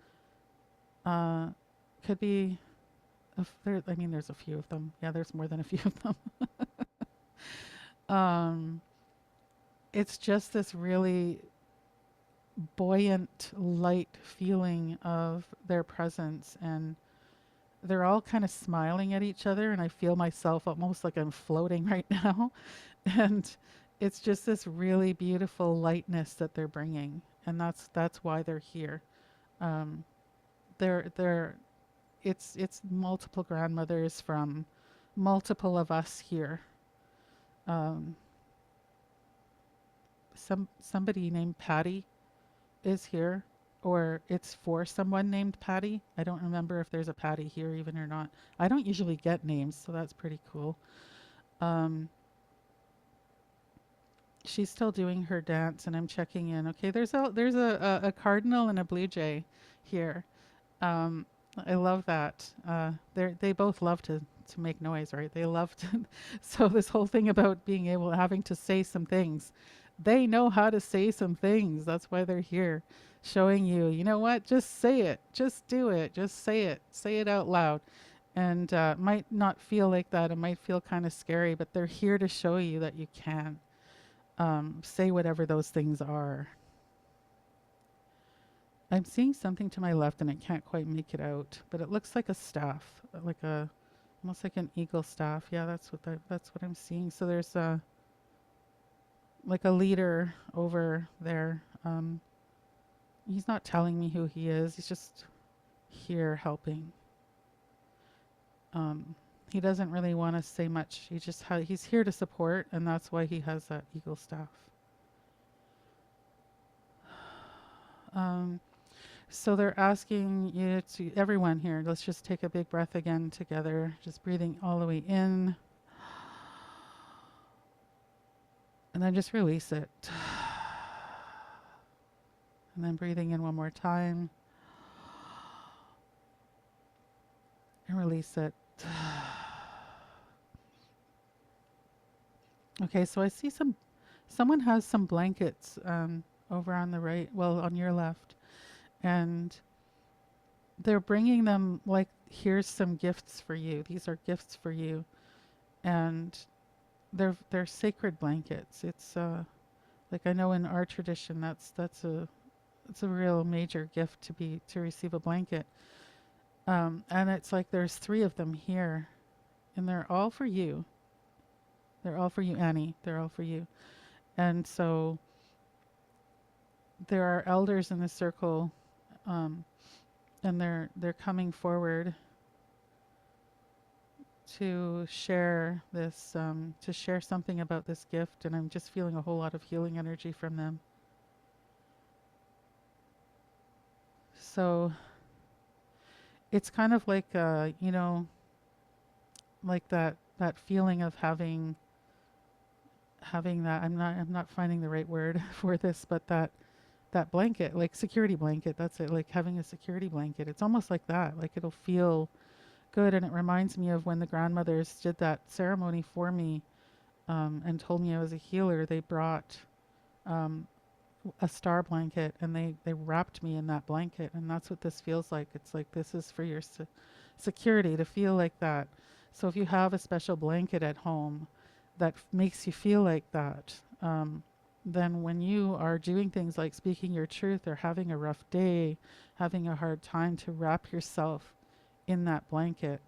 S1: Uh, could be, I mean, there's a few of them. Yeah, there's more than a few of them. um, it's just this really buoyant, light feeling of their presence, and they're all kind of smiling at each other, and I feel myself almost like I'm floating right now. And it's just this really beautiful lightness that they're bringing, and that's why they're here. Um, they're it's multiple grandmothers from multiple of us here. Um, somebody named Patty is here. or it's for someone named Patty. I don't remember if there's a Patty here even or not. I don't usually get names, so that's pretty cool. Um, she's still doing her dance, and I'm checking in. Okay, there's a cardinal and a blue jay here. Um, I love that. They both love to make noise, right? They love to. So this whole thing about being able having to say some things, they know how to say some things. That's why they're here, showing you. You know what? Just say it. Just do it. Just say it. Say it out loud. And it might not feel like that. It might feel kind of scary, but they're here to show you that you can say whatever those things are. I'm seeing something to my left and I can't quite make it out, but it looks like a staff, like a almost like an eagle staff. Yeah, that's what I'm seeing. So there's a like a leader over there. He's not telling me who he is. He's just here helping. He doesn't really want to say much. He's here to support, and that's why he has that eagle staff. Um, So they're asking you to, everyone here, let's just take a big breath again together, just breathing all the way in. And then just release it. And then breathing in one more time. And release it. Okay, so I see someone has some blankets over on the right, well, on your left. And they're bringing them like, here's some gifts for you. These are gifts for you. And they're sacred blankets. It's like I know in our tradition it's a real major gift to receive a blanket. And it's like there's three of them here, and they're all for you. They're all for you, Annie. They're all for you. And so there are elders in the circle, and they're coming forward to share this, to share something about this gift, and I'm just feeling a whole lot of healing energy from them. So it's kind of like, like that feeling of having that. I'm not finding the right word for this, but that blanket, like security blanket. That's it. Like having a security blanket. It's almost like that. Like it'll feel good, and it reminds me of when the grandmothers did that ceremony for me, and told me I was a healer. They brought um, a star blanket, and they wrapped me in that blanket, and that's what this feels like. It's like this is for your security, to feel like that. So if you have a special blanket at home that makes you feel like that, then when you are doing things like speaking your truth or having a rough day, having a hard time, to wrap yourself in that blanket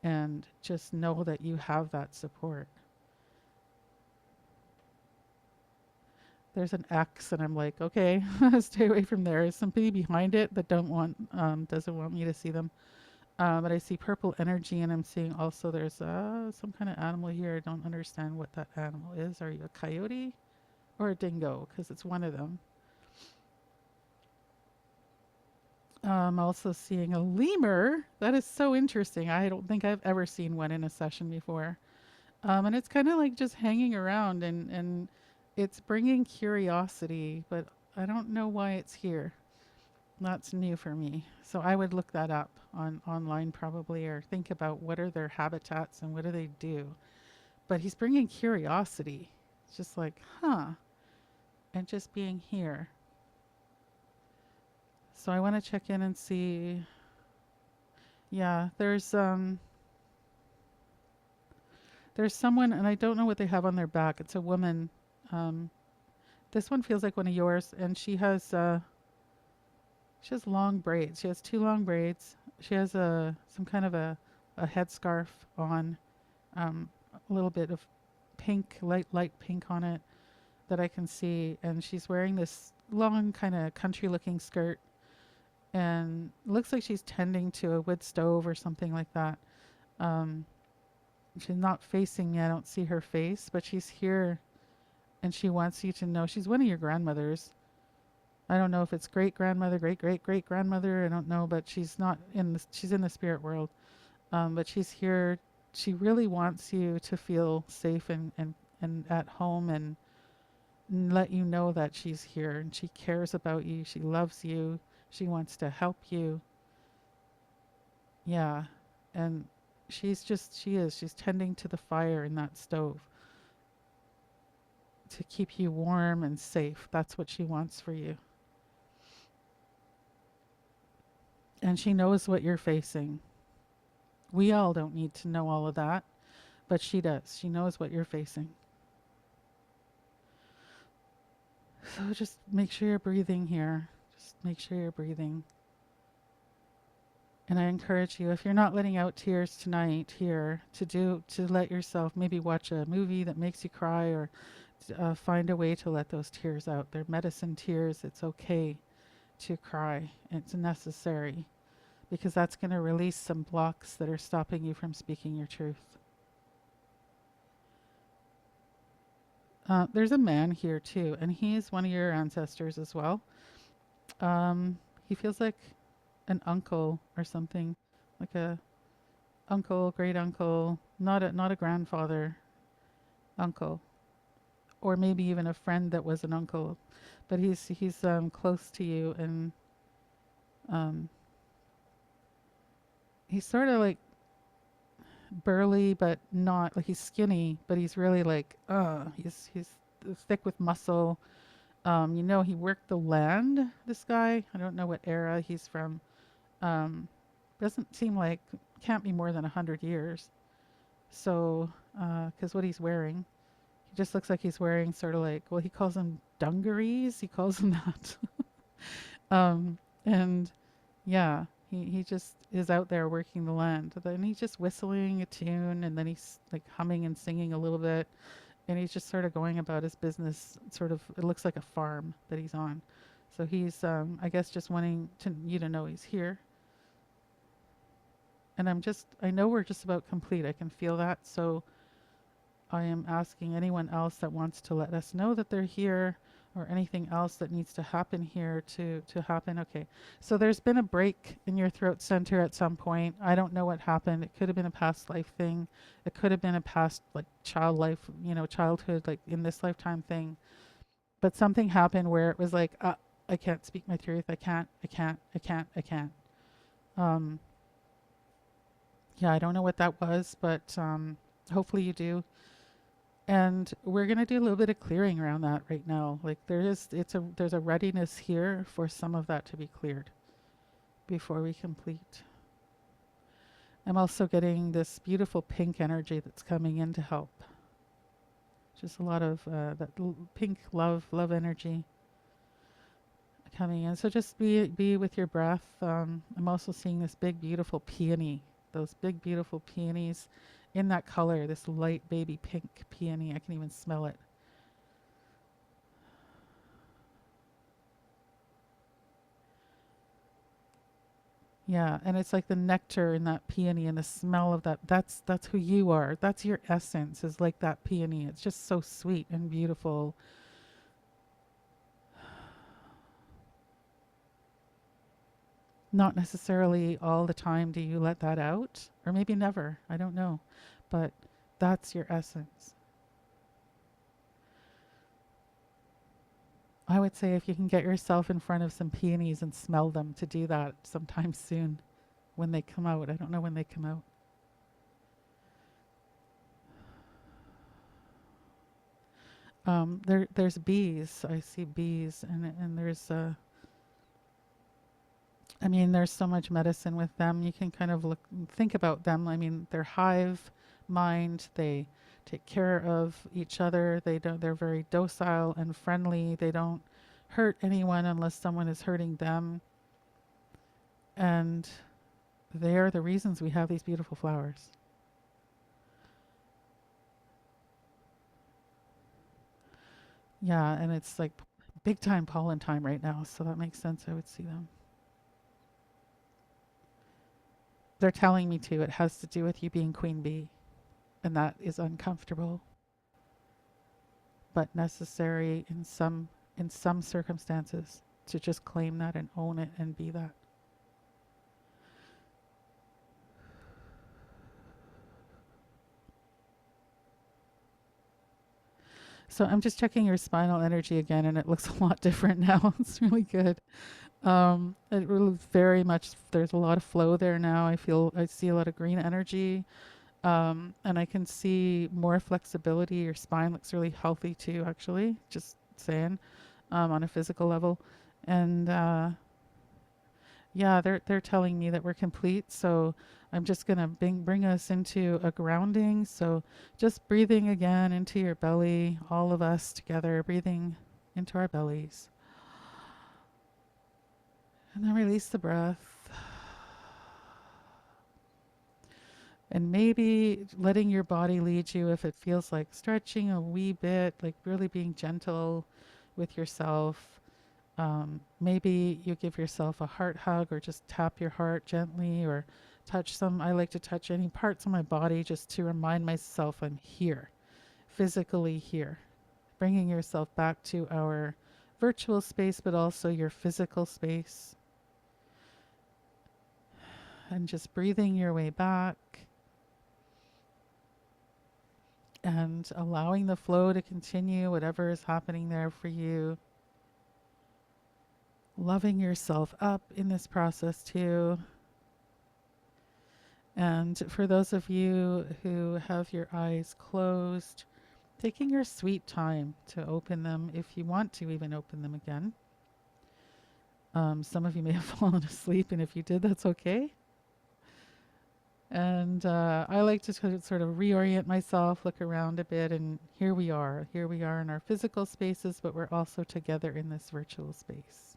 S1: and just know that you have that support. There's an X, and I'm like, okay, stay away from there. There's somebody behind it that doesn't want me to see them. But I see purple energy, and I'm seeing also there's some kind of animal here. I don't understand what that animal is. Are you a coyote or a dingo? Because it's one of them. I'm also seeing a lemur. That is so interesting. I don't think I've ever seen one in a session before. And it's kind of like just hanging around, and it's bringing curiosity, but I don't know why it's here. That's new for me. So I would look that up online probably, or think about what are their habitats and what do they do. But he's bringing curiosity. It's just like, huh, and just being here. So I want to check in and see. Yeah, there's someone, and I don't know what they have on their back. It's a woman. Um, this one feels like one of yours, and she has long braids. She has two long braids. She has some kind of a headscarf on, a little bit of pink, light pink on it that I can see, and she's wearing this long kind of country looking skirt, and looks like she's tending to a wood stove or something like that. Um, she's not facing me. I don't see her face, but she's here, and she wants you to know she's one of your grandmothers, I don't know if it's great grandmother, great grandmother. I don't know, but she's not in the, she's in the spirit world. But she's here. She really wants you to feel safe and at home and let you know that she's here and she cares about you. She loves you. She wants to help you. Yeah. And she's tending to the fire in that stove to keep you warm and safe. That's what she wants for you. And she knows what you're facing. We all don't need to know all of that, but she does. She knows what you're facing. So just make sure you're breathing here. Just make sure you're breathing. And I encourage you, if you're not letting out tears tonight here, to let yourself maybe watch a movie that makes you cry or find a way to let those tears out. They're medicine tears. It's okay to cry. It's necessary because that's going to release some blocks that are stopping you from speaking your truth. There's a man here too, and he's one of your ancestors as well. He feels like an uncle or something, like a uncle, great uncle, not a grandfather, uncle, or maybe even a friend that was an uncle, but he's close to you, and um, he's sort of like burly, but not like he's skinny, but he's really like he's thick with muscle. He worked the land. This guy, I don't know what era he's from. Um, doesn't seem like can't be more than 100 years. So, because what he's wearing, he just looks like he's wearing sort of like, well, he calls them dungarees. He calls them that. And yeah, he just is out there working the land. Then he's just whistling a tune, and then he's like humming and singing a little bit, and he's just sort of going about his business. Sort of, it looks like a farm that he's on. So he's, I guess, just wanting you to know he's here. And I know we're just about complete. I can feel that. So I am asking anyone else that wants to let us know that they're here or anything else that needs to happen here to happen. Okay. So there's been a break in your throat center at some point. I don't know what happened. It could have been a past life thing. It could have been a past like childhood, like in this lifetime thing. But something happened where it was like, I can't speak my truth. I can't. Um, yeah, I don't know what that was, but hopefully you do. And we're gonna do a little bit of clearing around that right now. Like there's a readiness here for some of that to be cleared before we complete. I'm also getting this beautiful pink energy that's coming in to help. Just a lot of pink love energy coming in. So just be with your breath. I'm also seeing this big beautiful peony, those big beautiful peonies in that color, this light baby pink peony. I can even smell it. Yeah, and it's like the nectar in that peony and the smell of that. That's who you are. That's your essence, is like that peony. It's just so sweet and beautiful. Not necessarily all the time do you let that out, or maybe never. I don't know. But that's your essence. I would say if you can get yourself in front of some peonies and smell them, to do that sometime soon when they come out. I don't know when they come out. There's bees. I see bees, and there's I mean, there's so much medicine with them. You can kind of think about them. I mean, they're hive mind. They take care of each other. They're very docile and friendly. They don't hurt anyone unless someone is hurting them. And they are the reasons we have these beautiful flowers. Yeah, and it's like big time pollen time right now, so that makes sense. I would see them. They're telling me to. It has to do with you being queen bee, and that is uncomfortable but necessary in some circumstances to just claim that and own it and be that. So I'm just checking your spinal energy again, and it looks a lot different now. It's really good. It really very much. There's a lot of flow there now. I see a lot of green energy, and I can see more flexibility. Your spine looks really healthy too. Actually, just saying, on a physical level, and yeah, they're telling me that we're complete. So I'm just gonna bring us into a grounding. So just breathing again into your belly, all of us together, breathing into our bellies. And then release the breath. And maybe letting your body lead you if it feels like stretching a wee bit, like really being gentle with yourself. Maybe you give yourself a heart hug or just tap your heart gently or touch some. I like to touch any parts of my body just to remind myself I'm here, physically here. Bringing yourself back to our virtual space, but also your physical space. And just breathing your way back and allowing the flow to continue, whatever is happening there for you. Loving yourself up in this process too. And for those of you who have your eyes closed, taking your sweet time to open them if you want to even open them again. Some of you may have fallen asleep, and if you did, that's okay. And I like to sort of reorient myself, look around a bit, and here we are. Here we are in our physical spaces, but we're also together in this virtual space.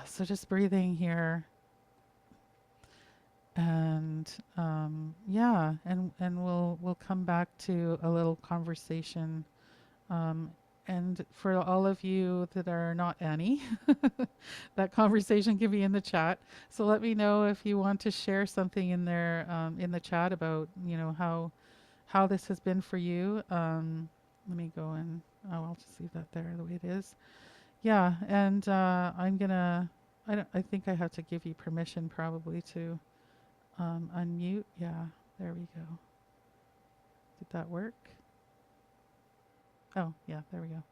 S1: So just breathing here. And yeah, and we'll come back to a little conversation. Um, and for all of you that are not Annie, that conversation can be in the chat. So let me know if you want to share something in there in the chat about how this has been for you. Let me go and I'll just leave that there the way it is. Yeah, and I'm gonna. I think I have to give you permission probably to unmute. Yeah, there we go. Did that work? Oh, yeah, there we go.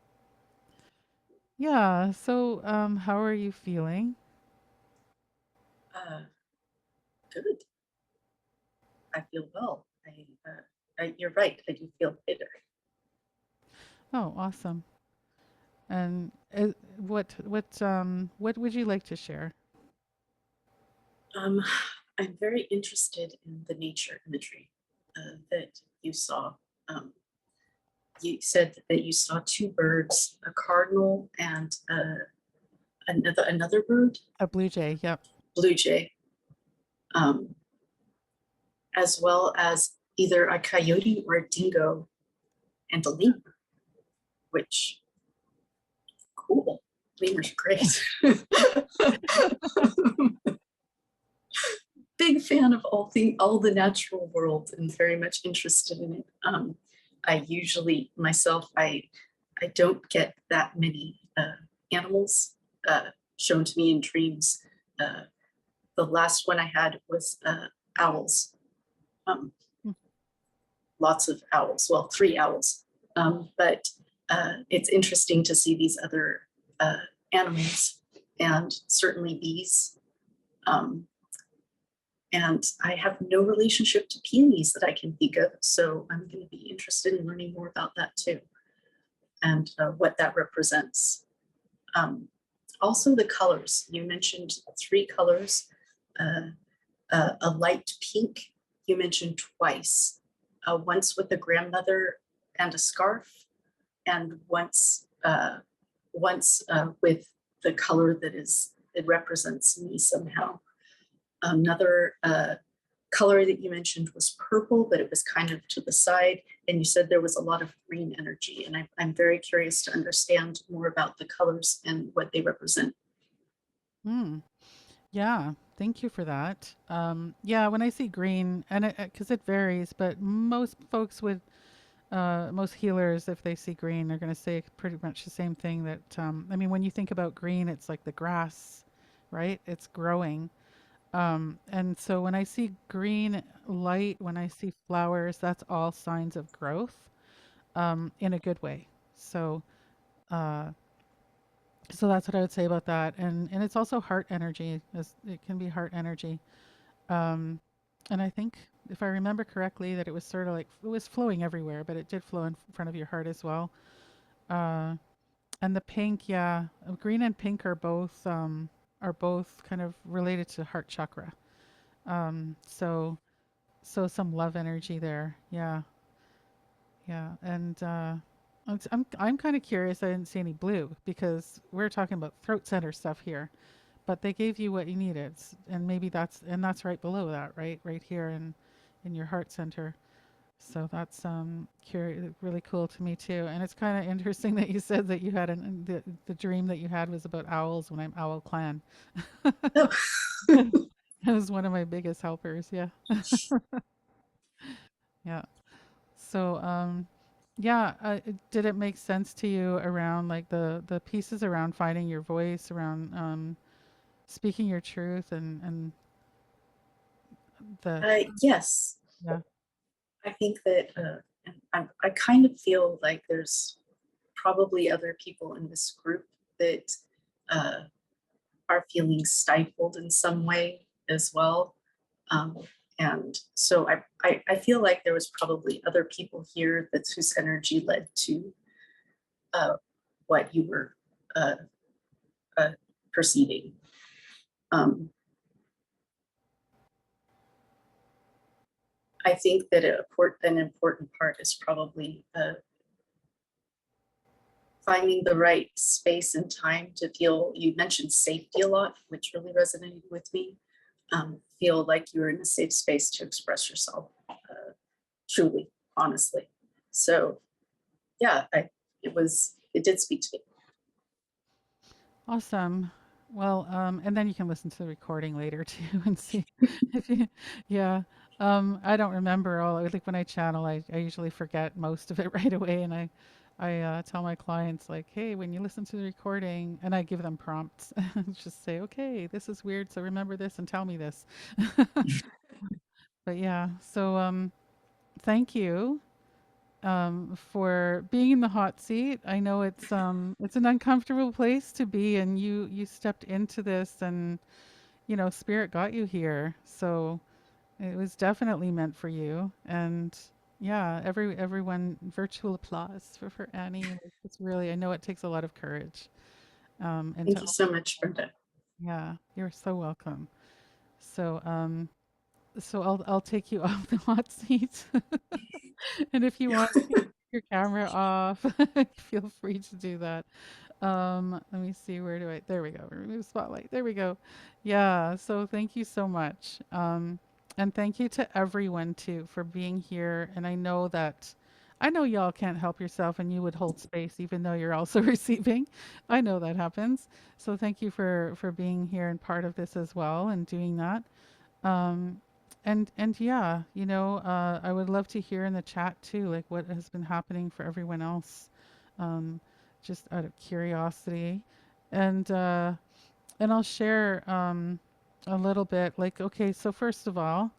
S1: Yeah, so how are you feeling?
S2: Good. I feel well. You're right. I do feel bitter.
S1: Oh, awesome. And what would you like to share?
S2: Um, I'm very interested in the nature imagery that you saw. Um, you said that you saw two birds, a cardinal and another bird,
S1: A blue jay. Yep.
S2: blue jay, um, as well as either a coyote or a dingo and a lemur, which cool. Lemurs are great. Big fan of all the natural world and very much interested in it. I usually myself I don't get that many animals shown to me in dreams. Uh, the last one I had was owls. Um,
S1: Mm.
S2: Lots of owls. Well, three owls. But it's interesting to see these other animals and certainly bees. Um, and I have no relationship to peonies that I can think of. So I'm going to be interested in learning more about that too and what that represents. Also, the colors. You mentioned three colors, a light pink, you mentioned twice, once with a grandmother and a scarf, and once with the color that it represents me somehow. Another color that you mentioned was purple, but it was kind of to the side. And you said there was a lot of green energy. And I'm very curious to understand more about the colors and what they represent.
S1: Mm. Yeah, thank you for that. Yeah, when I see green, and because it varies, but most folks would Most healers, if they see green, are going to say pretty much the same thing. That I mean, when you think about green, it's like the grass, right? It's growing. And so when I see green light, when I see flowers, that's all signs of growth, in a good way. So, uh, so that's what I would say about that. And it's also heart energy. It can be heart energy. Um, and I think, if I remember correctly, that it was sort of like it was flowing everywhere, but it did flow in front of your heart as well. Uh, and the pink, yeah, green and pink are both kind of related to heart chakra. So some love energy there. Yeah, yeah. And I'm kind of curious. I didn't see any blue because we're talking about throat center stuff here, but they gave you what you needed, and maybe that's right below that, right, right here in your heart center. So that's really cool to me too. And it's kind of interesting that you said that you had the dream that you had was about owls when I'm Owl Clan.
S2: Oh,
S1: That was one of my biggest helpers. Yeah. Yeah. So, yeah, did it make sense to you around like the pieces around finding your voice, around speaking your truth, and the
S2: yes,
S1: yeah.
S2: I think that I kind of feel like there's probably other people in this group that uh, are feeling stifled in some way as well. Um, and so I feel like there was probably other people here that's whose energy led to uh, what you were uh, uh, perceiving. Um, I think that an important part is probably finding the right space and time to feel. You mentioned safety a lot, which really resonated with me. Feel like you're in a safe space to express yourself truly, honestly. So yeah, it did speak to me.
S1: Awesome. Well, and then you can listen to the recording later too and see if you, yeah. I don't remember all, like when I channel, I usually forget most of it right away. And I tell my clients like, hey, when you listen to the recording, and I give them prompts, just say, okay, this is weird. So remember this and tell me this. But yeah, so, thank you for being in the hot seat. I know it's an uncomfortable place to be, and you stepped into this, and spirit got you here. So it was definitely meant for you. And yeah, everyone, virtual applause for Annie. Like, it's really, I know it takes a lot of courage. And
S2: Thank
S1: to
S2: you so much, Brenda.
S1: yeah, you're so welcome. So so I'll take you off the hot seat. And if you want to keep your camera off, feel free to do that. Let me see, where do I, there we go. Remove spotlight. There we go. Yeah, so thank you so much. And thank you to everyone too for being here. And I know y'all can't help yourself and you would hold space even though you're also receiving. I know that happens. So thank you for being here and part of this as well and doing that. Um, and yeah, I would love to hear in the chat too, like what has been happening for everyone else, um, just out of curiosity, and uh, and I'll share a little bit. Like, okay, so first of all,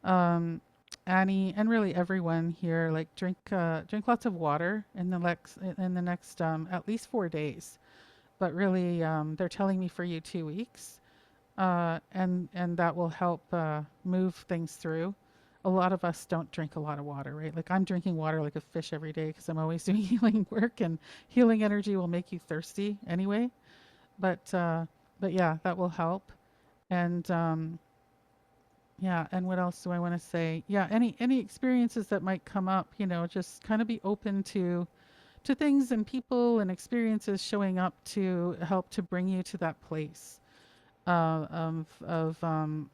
S1: um, Annie and really everyone here, like drink lots of water in the next at least 4 days, but really they're telling me for you 2 weeks, and that will help move things through. A lot of us don't drink a lot of water, right? Like I'm drinking water like a fish every day because I'm always doing healing work, and healing energy will make you thirsty anyway. But uh, but yeah, that will help. And yeah, and what else do I want to say? Yeah, any experiences that might come up, just kind of be open to things and people and experiences showing up to help to bring you to that place of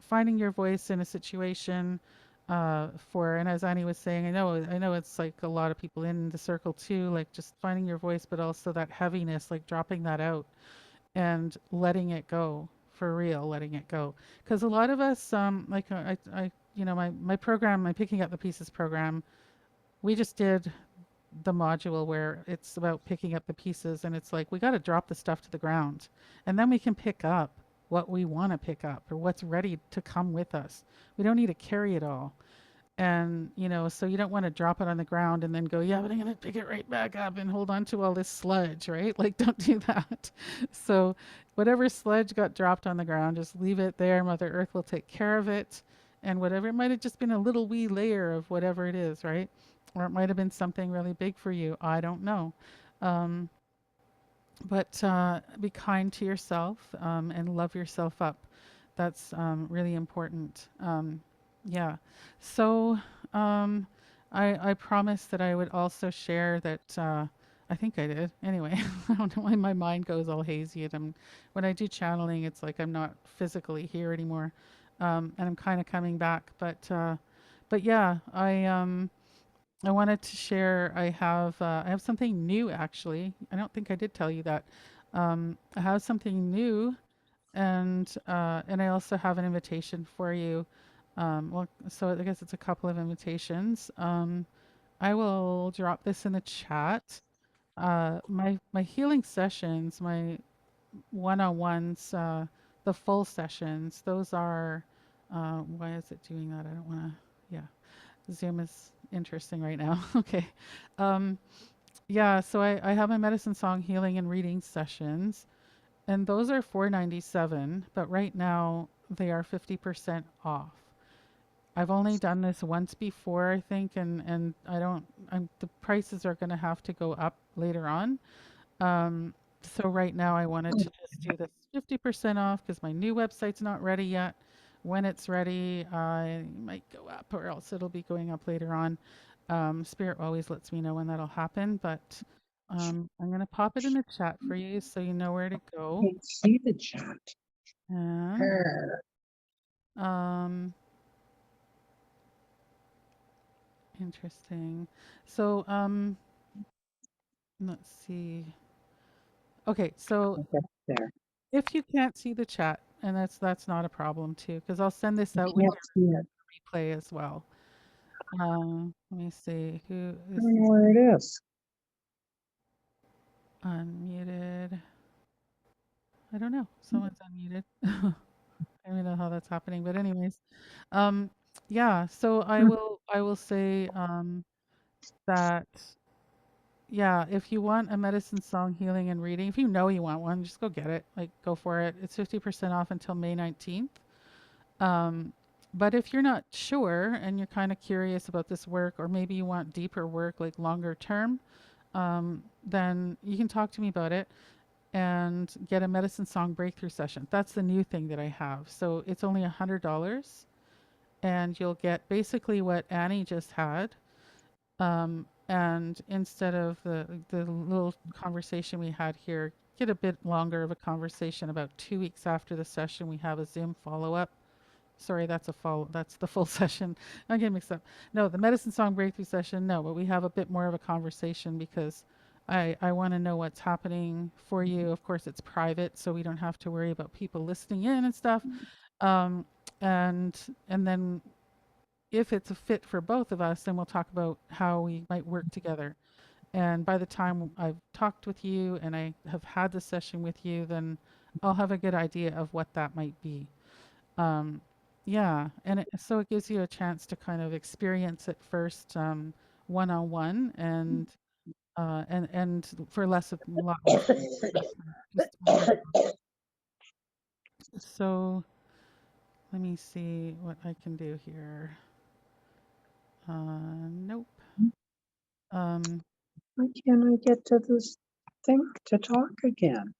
S1: finding your voice in a situation. And as Annie was saying, I know it's like a lot of people in the circle too, like just finding your voice, but also that heaviness, like dropping that out and letting it go for real, letting it go. Because a lot of us, my program, my Picking Up the Pieces program, we just did the module where it's about picking up the pieces, and it's like we got to drop the stuff to the ground, and then we can pick up what we want to pick up or what's ready to come with us. We don't need to carry it all. And, so you don't want to drop it on the ground and then go, yeah, but I'm going to pick it right back up and hold on to all this sludge, right? Like, don't do that. So, whatever sludge got dropped on the ground, just leave it there. Mother Earth will take care of it. And whatever, it might have just been a little wee layer of whatever it is, right? Or it might have been something really big for you. I don't know. Um, but be kind to yourself and love yourself up. That's really important. Yeah. So um, I promised that I would also share that. I think I did. Anyway, I don't know why my mind goes all hazy. And when I do channeling, it's like I'm not physically here anymore, and I'm kind of coming back. But yeah, I wanted to share. I have something new actually. I don't think I did tell you that. I have something new, and I also have an invitation for you. Well, so I guess it's a couple of invitations. I will drop this in the chat. My healing sessions, my one-on-ones, the full sessions. Those are. Why is it doing that? I don't want to. Yeah. Zoom is interesting right now. Okay. Um, yeah, so I have my medicine song healing and reading sessions, and those are 497, but right now they are 50% off. I've only done this once before, I think, and I don't the prices are going to have to go up later on. Um, so right now I wanted to just do this 50% off because my new website's not ready yet. When it's ready, I might go up or else it'll be going up later on. Spirit always lets me know when that'll happen, but I'm going to pop it in the chat for you so you know where to go.
S3: Can't see the chat.
S1: And
S3: Her.
S1: um, interesting. So let's see. Okay, so
S3: Okay, there.
S1: if you can't see the chat, and that's not a problem too, because I'll send this
S3: I
S1: out with
S3: can't see it.
S1: replay as well. Let me see who
S3: I
S1: is
S3: don't know where it is.
S1: unmuted. I don't know. Someone's unmuted. I don't know how that's happening, but anyways, um, yeah. So I will say that yeah, if you want a medicine song healing and reading, if you know you want one, just go get it. Like go for it. It's 50% off until May 19th. Um, but if you're not sure and you're kind of curious about this work, or maybe you want deeper work, like longer term, then you can talk to me about it and get a medicine song breakthrough session. That's the new thing that I have. So it's only $100, and you'll get basically what Annie just had. And instead of the little conversation we had here, get a bit longer of a conversation. About 2 weeks after the session, we have a Zoom follow up. Sorry, that's the full session. I'm getting mixed up. No, the medicine song breakthrough session, no, but we have a bit more of a conversation because I want to know what's happening for you. Of course, it's private, so we don't have to worry about people listening in and stuff. Um, and then if it's a fit for both of us, then we'll talk about how we might work together. And by the time I've talked with you and I have had the session with you, then I'll have a good idea of what that might be. Um, yeah, and so it gives you a chance to kind of experience it first, one on one, and for a lot less investment, just $100. So let me see what I can do here. Nope. Um,
S3: Why can't I get to this thing to talk again?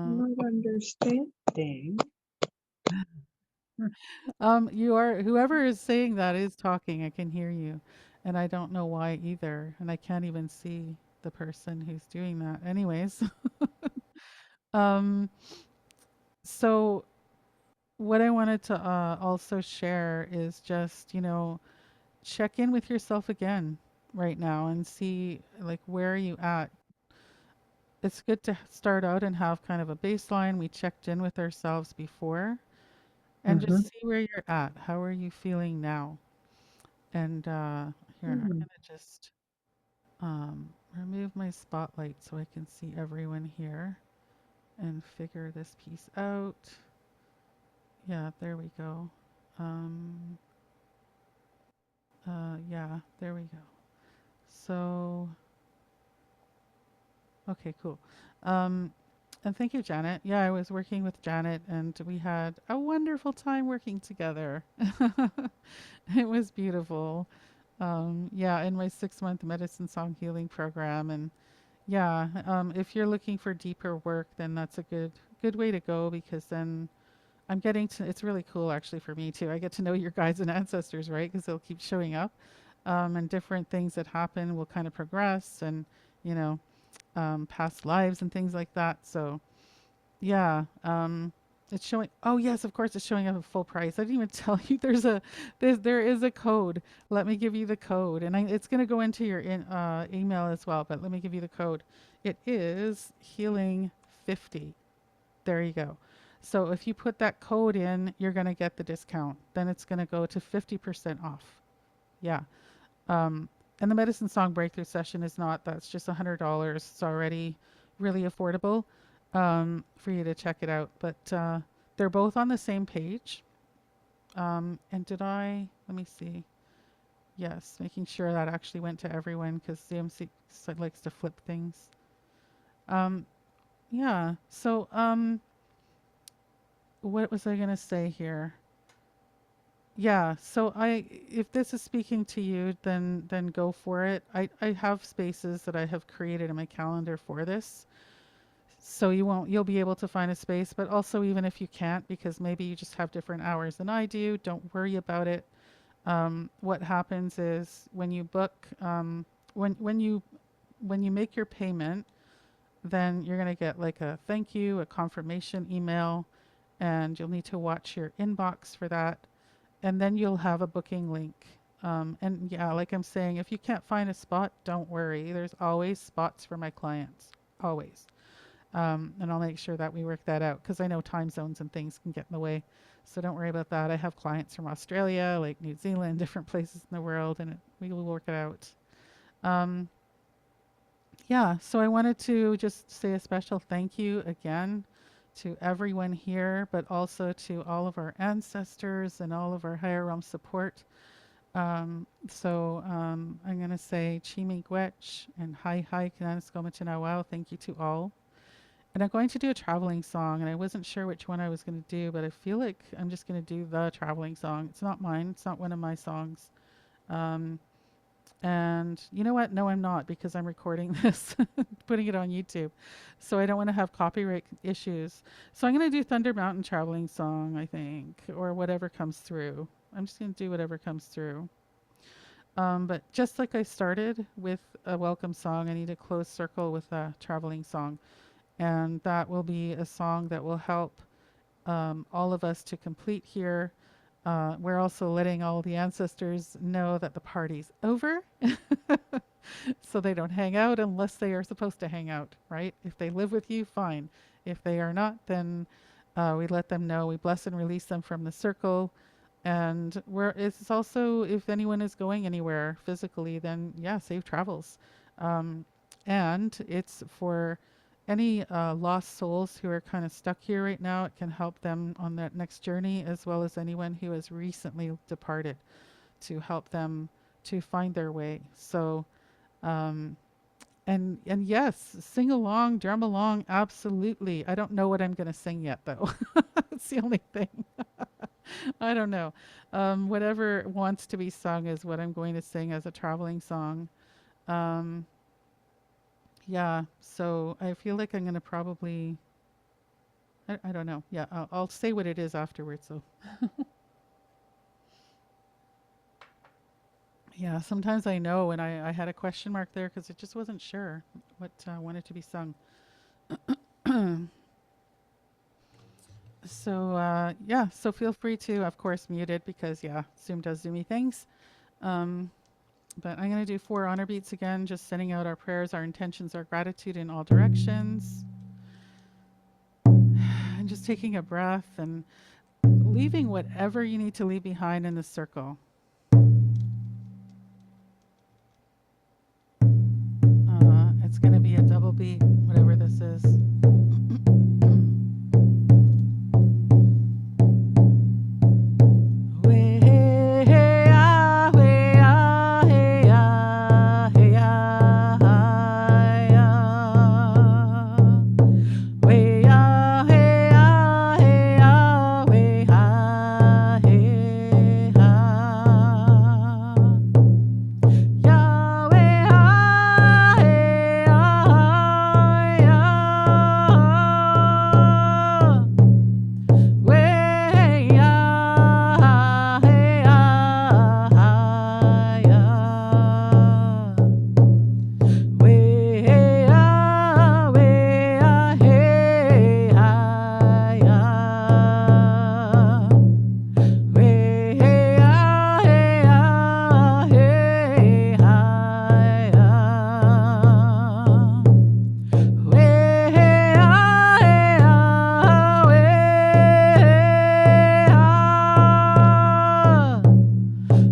S3: I'm
S1: um,
S3: not understanding.
S1: you are whoever is saying that is talking. I can hear you, and I don't know why either, and I can't even see the person who's doing that. Anyways, um, so what I wanted to also share is just, check in with yourself again right now and see like where are you at. It's good to start out and have kind of a baseline. We checked in with ourselves before and
S3: Mm-hmm.
S1: just see where you're at. How are you feeling now? And here, I'm
S3: Hmm.
S1: gonna just Remove my spotlight so I can see everyone here and figure this piece out. Yeah, there we go. Um, yeah, there we go. So, okay, cool. Um, and thank you, Janet. Yeah, I was working with Janet and we had a wonderful time working together. It was beautiful. Yeah, in my 6-month medicine song healing program. And yeah, if you're looking for deeper work, then that's a good way to go because then I'm getting to, it's really cool actually for me too. I get to know your guides and ancestors, right? Because they'll keep showing up. And different things that happen will kind of progress and, you know, past lives and things like that. So yeah, it's showing. Oh yes, of course it's showing up at full price. I didn't even tell you there is a code. Let me give you the code, and it's going to go into your email as well. But let me give you the code. It is healing 50. There you go. So if you put that code in, you're going to get the discount. Then it's going to go to 50% off. Yeah. Um, and the medicine song breakthrough session is not, that's just $100. It's already really affordable for you to check it out. But they're both on the same page. And let me see. Yes, making sure that actually went to everyone because CMC likes to flip things. Um, yeah, so what was I going to say here? Yeah, so if this is speaking to you, then go for it. I have spaces that I have created in my calendar for this. So you'll be able to find a space, but also even if you can't, because maybe you just have different hours than I do, don't worry about it. What happens is when you book, when you make your payment, then you're gonna get like a thank you, a confirmation email, and you'll need to watch your inbox for that. And then you'll have a booking link. And yeah, like I'm saying, if you can't find a spot, don't worry. There's always spots for my clients, always. And I'll make sure that we work that out because I know time zones and things can get in the way. So don't worry about that. I have clients from Australia, like New Zealand, different places in the world, and we will work it out. Um, yeah, so I wanted to just say a special thank you again to everyone here, but also to all of our ancestors and all of our higher realm support. I'm going to say Chimi Gwech and Hi Hi Kananaskomatina Wow. Thank you to all. And I'm going to do a traveling song, and I wasn't sure which one I was going to do, but I feel like I'm just going to do the traveling song. It's not mine, it's not one of my songs. Um, and you know what? No, I'm not because I'm recording this, putting it on YouTube. So I don't want to have copyright issues. So I'm going to do Thunder Mountain Traveling Song, I think, or whatever comes through. I'm just going to do whatever comes through. But just like I started with a welcome song, I need a close circle with a traveling song. And that will be a song that will help all of us to complete here. We're also letting all the ancestors know that the party's over. So they don't hang out unless they are supposed to hang out, right? If they live with you, fine. If they are not, then we let them know. We bless and release them from the circle. And it's also, if anyone is going anywhere physically, then yeah, safe travels. Um, and it's for any lost souls who are kind of stuck here right now. It can help them on that next journey, as well as anyone who has recently departed to help them to find their way. So, um, and yes, sing along, drum along, absolutely. I don't know what I'm going to sing yet, though. That's the only thing. I don't know. Whatever wants to be sung is what I'm going to sing as a traveling song. Um, yeah, so I feel like I'm going to probably, I don't know. Yeah, I'll say what it is afterwards. So, yeah, sometimes I know, and I had a question mark there because it just wasn't sure what wanted to be sung. So, yeah, so feel free to, of course, mute it because, yeah, Zoom does Zoomy things. Um, but I'm going to do 4 honor beats again, just sending out our prayers, our intentions, our gratitude in all directions. And just taking a breath and leaving whatever you need to leave behind in the circle. It's going to be a double beat, whatever this is. Way, hey, ah, way, ah, hey, ah, hey, ah, hi, ah. Way, ah, hey, ah, hey, ah, way, ah, hey, ah. Yahweh, ah, hey, ah, yeah. Way, ah, hey, ah, yeah. Way, ah, way, ah, hey, ah, yeah. Way, ah, hey, ah, hey, ah, yeah. Way, ah, hey, ah, way, ah.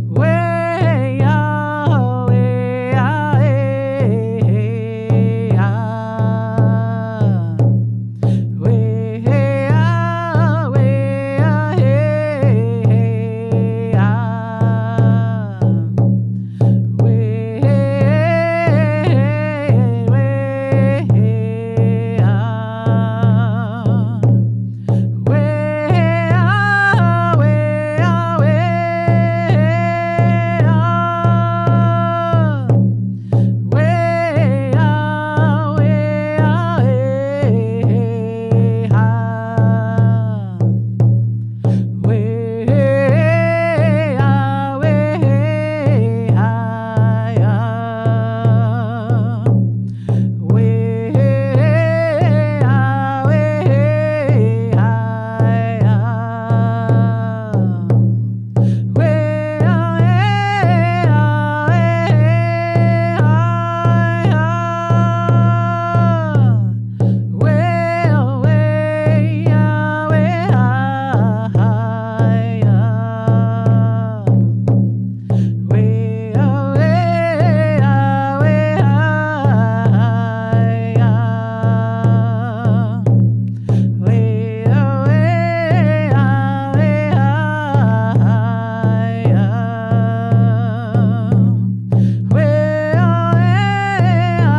S1: Way, ah, way, ah, hey, ah. Way, ah, way, ah, hey, ah. Way, way, ah. Way, ah, way, ah, way, ah. Way, ah, way, ah, hey, ah. Way, ah, way, ah, yeah. Way, ah, way, ah, yeah. Way, ah, way, ah,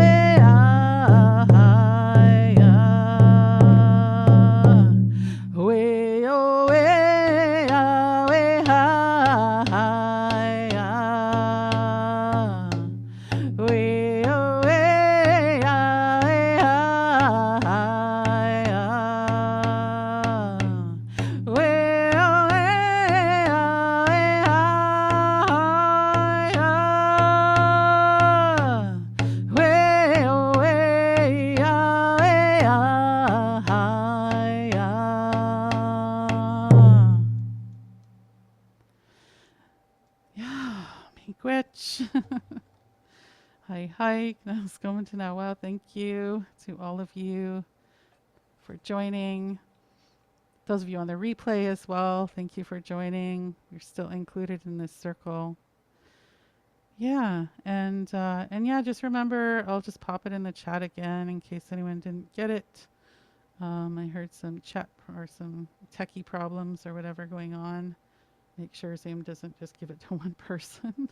S1: way, ah, way, way, oh, way, ah, way, ah, hi, ah. Way, oh, way, ah, way, ah, hi, ah. Way, oh, way, ah, way, ah, hi, ah. Way, oh, way, ah, way, ah, hi, ah. Yeah, miigwech. Hi, hi. That's going to now. Wow, thank you to all of you for joining. Those of you on the replay as well, thank you for joining. You're still included in this circle. Yeah, and yeah, just remember, I'll just pop it in the chat again in case anyone didn't get it. I heard some chat or some techie problems or whatever going on. Make sure Zoom doesn't just give it to one person.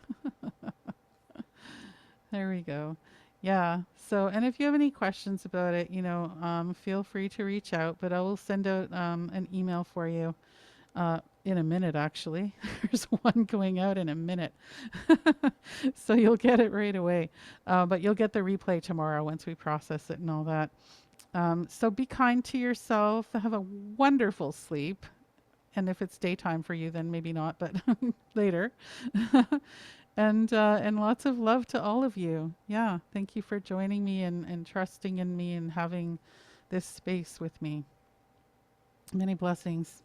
S1: There we go. Yeah. So, and if you have any questions about it, feel free to reach out. But I will send out an email for you in a minute. Actually, there's one going out in a minute, so you'll get it right away. But you'll get the replay tomorrow once we process it and all that. So be kind to yourself. Have a wonderful sleep. And if it's daytime for you, then maybe not, but later. And lots of love to all of you. Yeah, thank you for joining me and trusting in me and having this space with me. Many blessings.